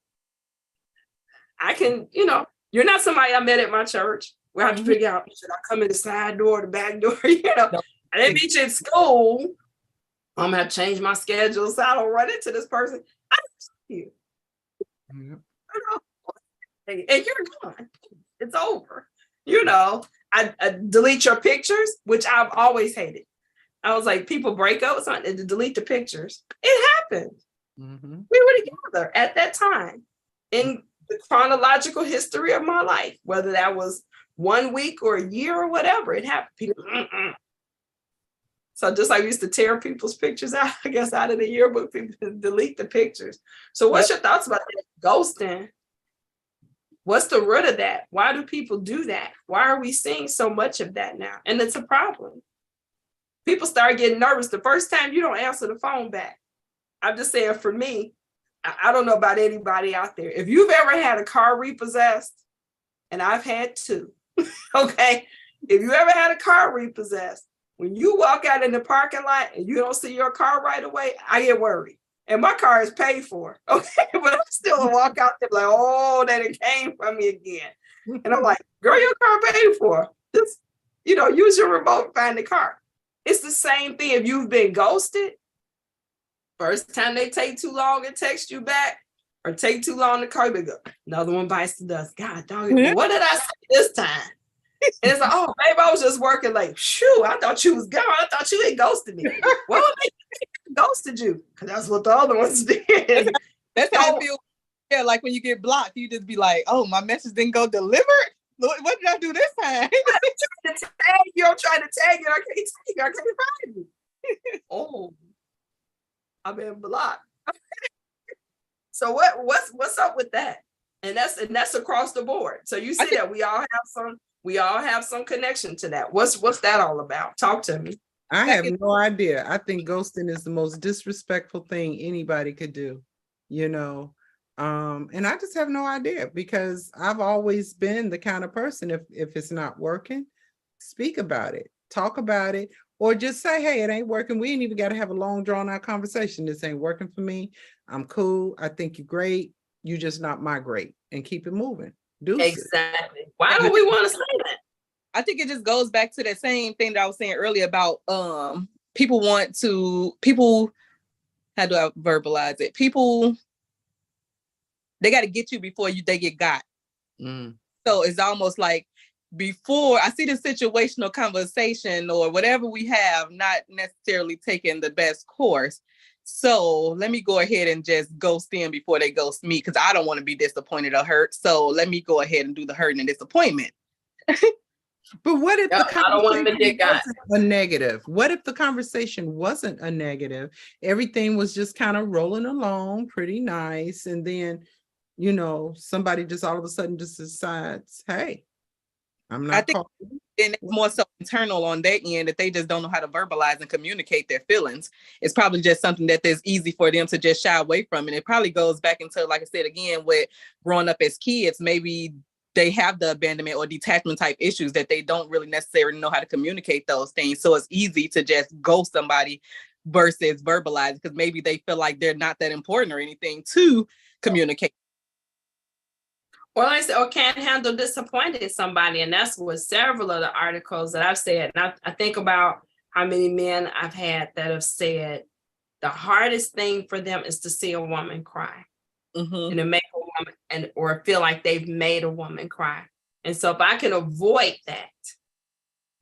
I can, you're not somebody I met at my church. We have to figure out, should I come in the side door or the back door? No. I didn't meet you in school. I'm gonna have to change my schedule so I don't run into this person. I don't see you. Mm-hmm. And you're gone. It's over. I delete your pictures, which I've always hated. I was like, people break up with something to delete the pictures. It happened. Mm-hmm. We were together at that time in the chronological history of my life, whether that was 1 week or a year or whatever. It happened. People, So just like we used to tear people's pictures out, I guess, out of the yearbook, people delete the pictures. So what's your thoughts about that? Ghosting? What's the root of that? Why do people do that? Why are we seeing so much of that now? And it's a problem. People start getting nervous the first time you don't answer the phone back. I'm just saying, for me, I don't know about anybody out there. If you've ever had a car repossessed, and I've had two, okay? If you ever had a car repossessed, when you walk out in the parking lot and you don't see your car right away, I get worried. And my car is paid for, okay? But I still walk out there like, oh, that it came from me again. And I'm like, girl, your car paid for. Just, use your remote and find the car. It's the same thing if you've been ghosted. First time they take too long and text you back, or take too long to call you, go, another one bites the dust. God, dog, what did I say this time? And it's like, oh, babe, I was just working late. Shoo, I thought you was gone. I thought you had ghosted me. Well, they ghosted you, because that's what the other ones did. That's how I feel. Yeah, like when you get blocked, you just be like, oh, my message didn't go delivered. What did I do this time? I'm trying to tag you. I can't tag you. I can't find you. Oh, I've been blocked. So what's up with that? And that's across the board. So you see that we all have some connection to that. What's that all about? Talk to me. I have no idea. I think ghosting is the most disrespectful thing anybody could do, you know. And I just have no idea, because I've always been the kind of person, if it's not working, speak about it, talk about it, or just say, hey, it ain't working. We ain't even got to have a long drawn out conversation. This ain't working for me. I'm cool. I think you're great. You're just not my great, and keep it moving. Exactly. Why don't we want to say that? I think it just goes back to that same thing that I was saying earlier about people, how do I verbalize it? People, they got to get you before they get got. So it's almost like, before I see the situational conversation or whatever we have not necessarily taking the best course. So let me go ahead and just ghost them before they ghost me, because I don't want to be disappointed or hurt. So let me go ahead and do the hurt and disappointment. But what if the conversation wasn't a negative? What if the conversation wasn't a negative? Everything was just kind of rolling along pretty nice. And then, you know, somebody just all of a sudden just decides, hey, I'm not. I think then it's more so internal on their end, that they just don't know how to verbalize and communicate their feelings. It's probably just something that is easy for them to just shy away from. And it probably goes back into, like I said, again, with growing up as kids, maybe they have the abandonment or detachment type issues that they don't really necessarily know how to communicate those things. So it's easy to just ghost somebody versus verbalize, because maybe they feel like they're not that important or anything to communicate. Or like I said, or can't handle disappointing somebody. And that's what several of the articles that I've said. And I think about how many men I've had that have said the hardest thing for them is to see a woman cry. And to make a woman or feel like they've made a woman cry. And so if I can avoid that,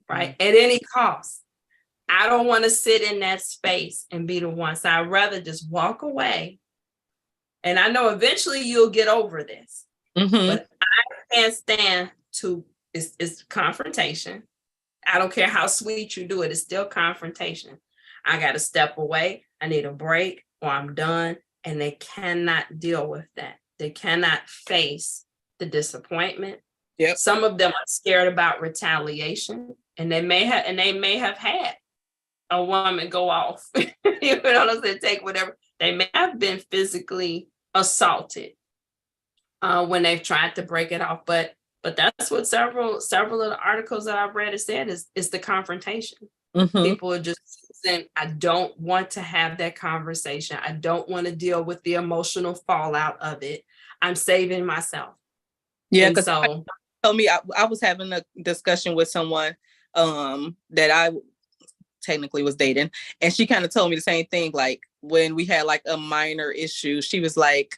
right, at any cost, I don't want to sit in that space and be the one. So I'd rather just walk away. And I know eventually you'll get over this. But I can't stand it's confrontation. I don't care how sweet you do it, it's still confrontation. I got to step away. I need a break, or I'm done. And they cannot deal with that. They cannot face the disappointment. Yep. Some of them are scared about retaliation, and they may have had a woman go off. You know what I'm saying? Take whatever. They may have been physically assaulted when they've tried to break it off. But that's what several of the articles that I've read have said is the confrontation. People are just saying, I don't want to have that conversation. I don't want to deal with the emotional fallout of it. I'm saving myself. Yeah, because so told me I was having a discussion with someone that I technically was dating, and she kind of told me the same thing. Like when we had like a minor issue, she was like,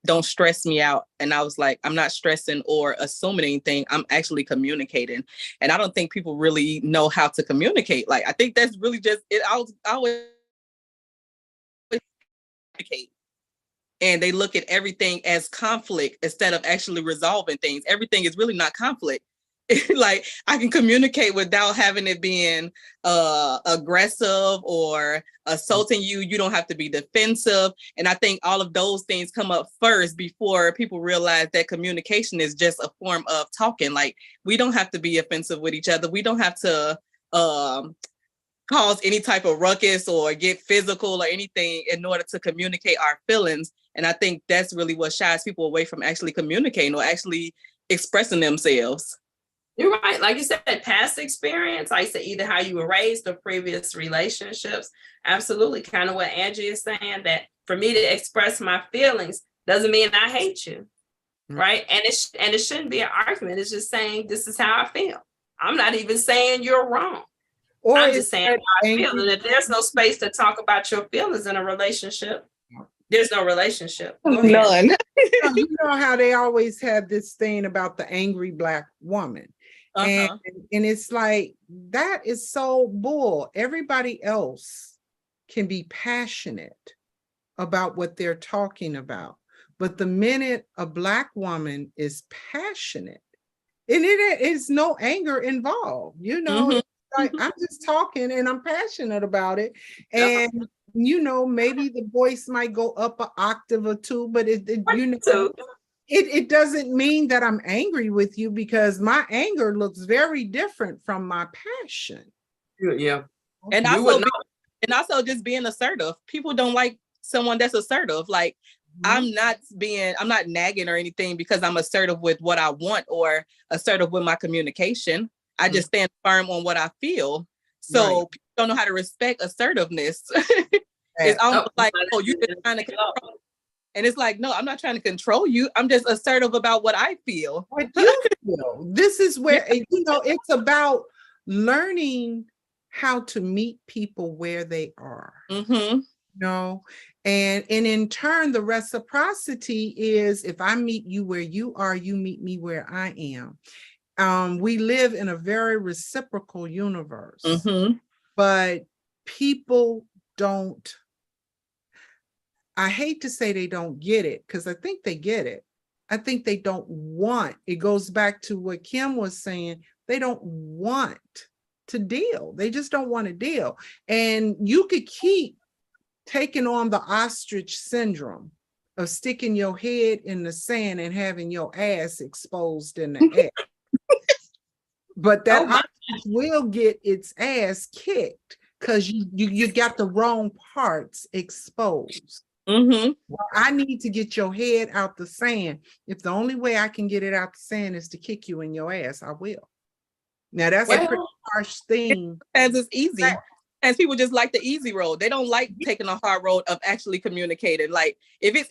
don't stress me out. And I was like, I'm not stressing or assuming anything. I'm actually communicating. And I don't think people really know how to communicate. Like, I think that's really just it. I always communicate. And they look at everything as conflict instead of actually resolving things. Everything is really not conflict. Like I can communicate without having it being aggressive or assaulting you. You don't have to be defensive. And I think all of those things come up first before people realize that communication is just a form of talking. Like we don't have to be offensive with each other. We don't have to cause any type of ruckus or get physical or anything in order to communicate our feelings. And I think that's really what shies people away from actually communicating or actually expressing themselves. You're right. Like you said, past experience, like I said, either how you were raised or previous relationships. Absolutely. Kind of what Angie is saying, that for me to express my feelings doesn't mean I hate you. Right. And it shouldn't be an argument. It's just saying, this is how I feel. I'm not even saying you're wrong. Or I'm just saying how I feel. And if there's no space to talk about your feelings in a relationship, there's no relationship. None. You know how they always have this thing about the angry Black woman. And it's like, that is so bull. Everybody else can be passionate about what they're talking about. But the minute a Black woman is passionate, and it is no anger involved, you know, Mhm. it's like I'm just talking and I'm passionate about it. And you know, maybe the voice might go up an octave or two, but you know, So, it doesn't mean that I'm angry with you, because my anger looks very different from my passion. yeah. And You would also, know. and also just being assertive. People don't like someone that's assertive. Like I'm not nagging or anything because I'm assertive with what I want or assertive with my communication. I just stand firm on what I feel. So Right. people don't know how to respect assertiveness. That- It's almost like, oh, you're just trying to control. And it's like, no, I'm not trying to control you. I'm just assertive about what I feel. What you feel. This is where, you know, it's about learning how to meet people where they are. Mm-hmm. No, and in turn, the reciprocity is, if I meet you where you are, you meet me where I am. We live in a very reciprocal universe, Mm-hmm. but people don't, I hate to say they don't get it, because I think they get it. I think they don't want, it goes back to what Kim was saying, they don't want to deal. They just don't want to deal. And you could keep taking on the ostrich syndrome of sticking your head in the sand and having your ass exposed in the air. But that ostrich will get its ass kicked because you got the wrong parts exposed. Mm-hmm. Well, I need to get your head out the sand. If the only way I can get it out the sand is to kick you in your ass, I will. Now that's a pretty harsh thing. As it's easy. As people just like the easy road. They don't like taking a hard road of actually communicating. Like if it's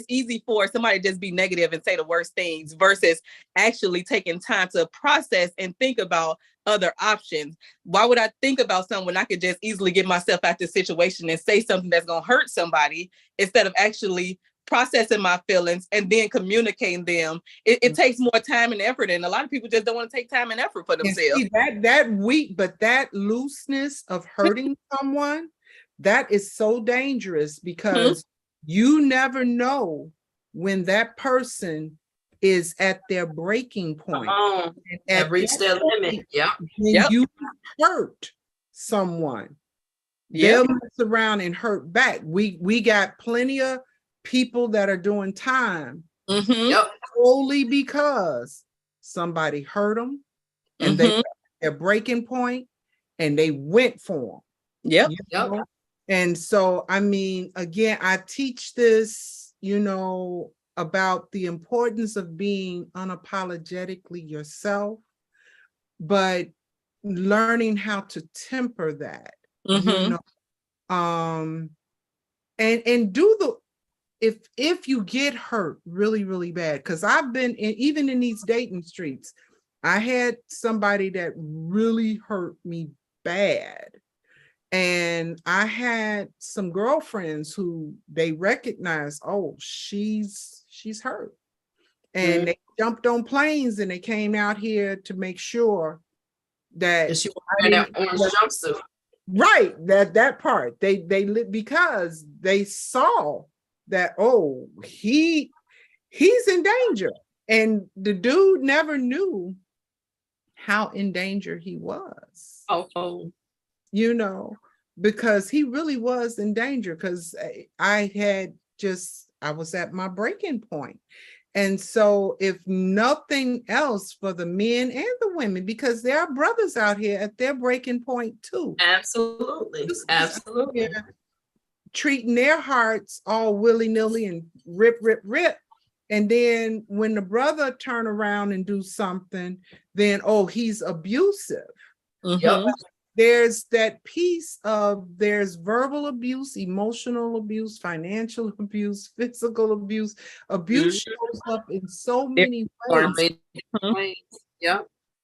easy for somebody to just be negative and say the worst things versus actually taking time to process and think about other options. Why would I think about something when I could just easily get myself out this situation and say something that's going to hurt somebody instead of actually processing my feelings and then communicating them? It takes more time and effort, and a lot of people just don't want to take time and effort for themselves. See, that looseness of hurting someone, that is so dangerous, because you never know when that person is at their breaking point. Have reached their limit. When you hurt someone, they'll mess around and hurt back. We got plenty of people that are doing time solely because somebody hurt them and they their breaking point and they went for them. And so, I mean, again, I teach this, you know, about the importance of being unapologetically yourself, but learning how to temper that, you know, and do the, if you get hurt really, really bad, because I've been even in these dating streets, I had somebody that really hurt me bad. And I had some girlfriends who they recognized, oh, she's hurt. And they jumped on planes and they came out here to make sure that she was wearing that orange jumpsuit. Right, that part. They because they saw that, oh, he's in danger. And the dude never knew how in danger he was. Oh. You know, because he really was in danger, because I was at my breaking point. And so if nothing else, for the men and the women, because there are brothers out here at their breaking point too. Absolutely. Treating their hearts all willy-nilly and rip. And then when the brother turn around and do something, then, oh, he's abusive. There's that piece of, there's verbal abuse, emotional abuse, financial abuse, physical abuse. Abuse shows up in so many ways.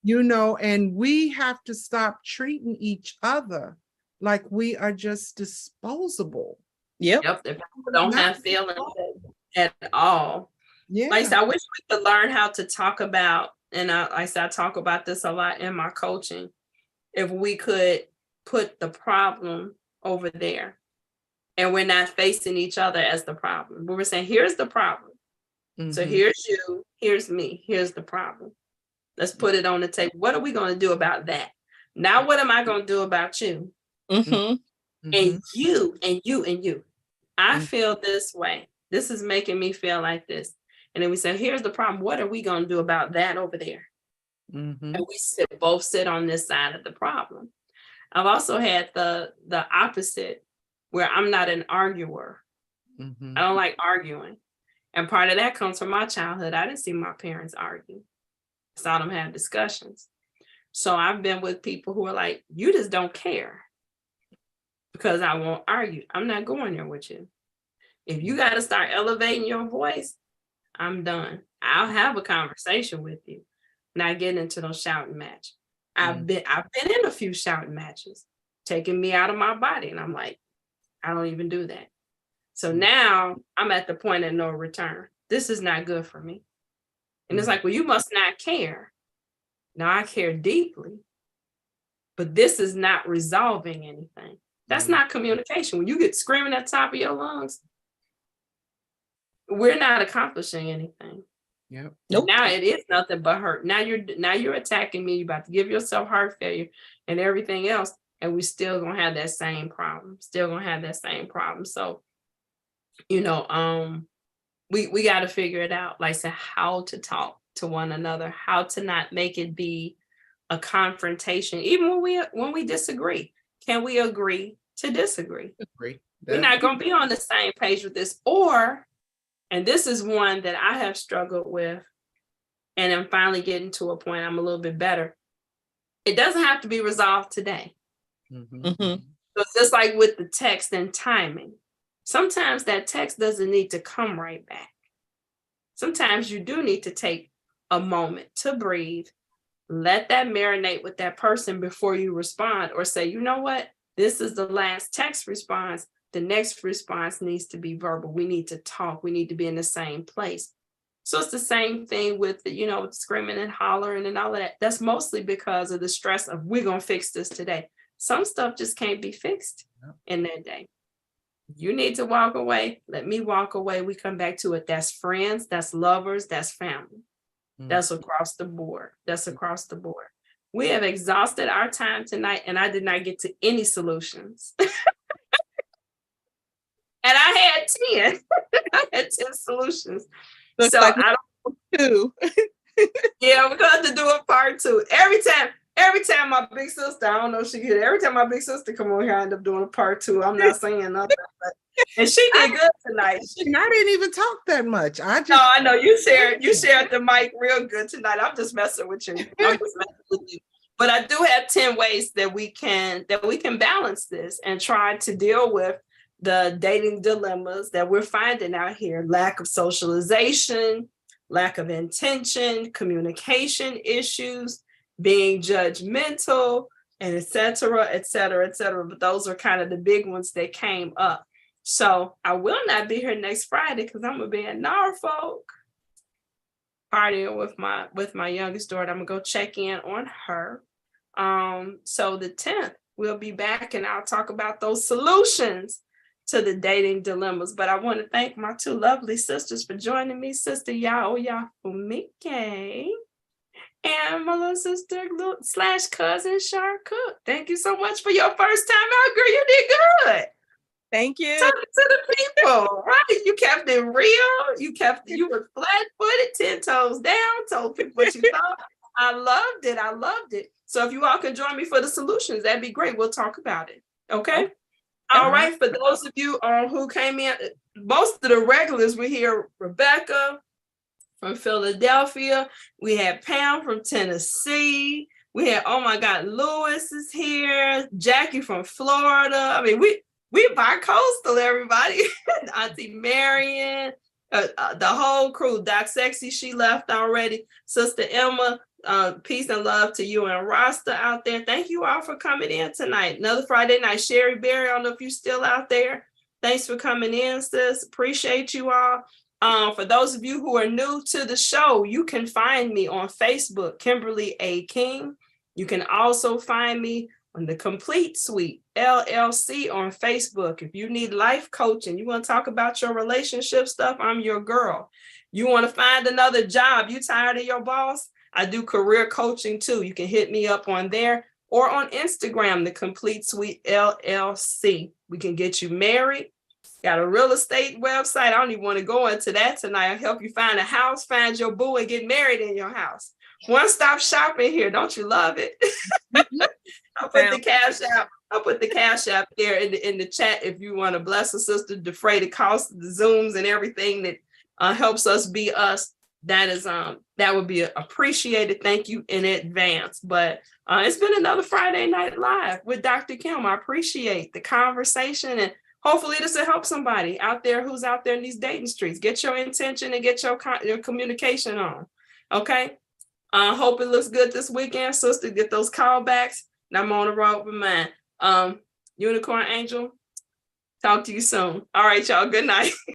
You know, and we have to stop treating each other like we are just disposable. If people don't have feelings at all. Like, I wish we could learn how to talk about, and I talk about this a lot in my coaching. If we could put the problem over there And we're not facing each other as the problem. But we're saying, here's the problem. So Mhm. here's you, here's me, here's the problem. Let's put it on the table. What are we going to do about that? Now, what am I going to do about you? Mhm. And Mhm. you, and you, and you. I Mhm. feel this way. This is making me feel like this. And then we say, here's the problem. What are we going to do about that over there? Mhm. And we both sit on this side of the problem. I've also had the opposite, where I'm not an arguer. Mhm. I don't like arguing. And part of that comes from my childhood. I didn't see my parents argue. I saw them have discussions. So I've been with people who are like, you just don't care because I won't argue. I'm not going there with you. If you got to start elevating your voice, I'm done. I'll have a conversation with you, not getting into those shouting match. I've been in a few shouting matches, taking me out of my body. And I'm like, I don't even do that. So now I'm at the point of no return. This is not good for me. And it's like, well, you must not care. Now I care deeply, but this is not resolving anything. That's not communication. When you get screaming at the top of your lungs, we're not accomplishing anything. Yep. Nope. Now it is nothing but hurt. Now you're attacking me. You're about to give yourself heart failure and everything else. And we still gonna have that same problem. So, we got to figure it out. Like I said, how to talk to one another, how to not make it be a confrontation, even when we disagree. Can we agree to disagree? Agree. We're not going to be on the same page with this. And this is one that I have struggled with, and I'm finally getting to a point I'm a little bit better. It doesn't have to be resolved today. Mhm. Mhm. So it's just like with the text and timing. Sometimes that text doesn't need to come right back. Sometimes you do need to take a moment to breathe, let that marinate with that person before you respond, or say, you know what? This is the last text response. The next response needs to be verbal. We need to talk. We need to be in the same place. So it's the same thing with, screaming and hollering and all of that. That's mostly because of the stress of, we're going to fix this today. Some stuff just can't be fixed in that day. You need to walk away. Let me walk away. We come back to it. That's friends, that's lovers, that's family. That's across the board. We have exhausted our time tonight, and I did not get to any solutions. And I had 10. I had 10 solutions. Looks So like I don't do. Yeah, we're going to have to do a part 2. Every time my big sister, I don't know if she get it. Every time my big sister come on here, I end up doing a part 2. I'm not saying nothing, and she did good tonight. And I didn't even talk that much. I know you shared the mic real good tonight. I'm just messing with you. But I do have 10 ways that we can balance this and try to deal with the dating dilemmas that we're finding out here. Lack of socialization, lack of intention, communication issues, being judgmental, and et cetera, et cetera, et cetera. But those are kind of the big ones that came up. So I will not be here next Friday because I'm gonna be in Norfolk partying with my youngest daughter. I'm gonna go check in on her. So the 10th we'll be back, and I'll talk about those solutions to the dating dilemmas. But I want to thank my 2 lovely sisters for joining me, Sister Yao Yafumike and my little sister / cousin Shar Cook. Thank you so much for your first time out, girl. You did good. Thank you. Talking to the people, right? You kept it real. You were flat-footed, 10 toes down, told people what you thought. I loved it. So if you all can join me for the solutions, that'd be great. We'll talk about it. Okay? All right. For those of you who came in, most of the regulars were here. Rebecca from Philadelphia. We had Pam from Tennessee. We had, oh my God, Lewis is here. Jackie from Florida. I mean, we bi-coastal, everybody. Auntie Marion, the whole crew. Doc Sexy, she left already. Sister Emma, peace and love to you and Rasta out there. Thank you all for coming in tonight. Another Friday night. Sherry Berry, I don't know if you're still out there. Thanks for coming in, sis. Appreciate you all. For those of you who are new to the show, you can find me on Facebook, Kimberly A. King. You can also find me on the Complete Suite LLC on Facebook. If you need life coaching, you want to talk about your relationship stuff, I'm your girl. You want to find another job, you tired of your boss? I do career coaching too. You can hit me up on there or on Instagram, the Complete Suite LLC. We can get you married. Got a real estate website. I don't even want to go into that tonight. I'll help you find a house, find your boo, and get married in your house. One-stop shopping here. Don't you love it? I'll put the cash app there in the chat if you want to bless a sister, defray the cost of the Zooms and everything that helps us be us. That would be appreciated. Thank you in advance. But it's been another Friday Night Live with Dr. Kim. I appreciate the conversation, and hopefully this will help somebody out there who's out there in these dating streets. Get your intention and get your communication on. Okay. Hope it looks good this weekend, sister. Get those callbacks. And I'm on the road with mine. Unicorn Angel, talk to you soon. All right, y'all. Good night.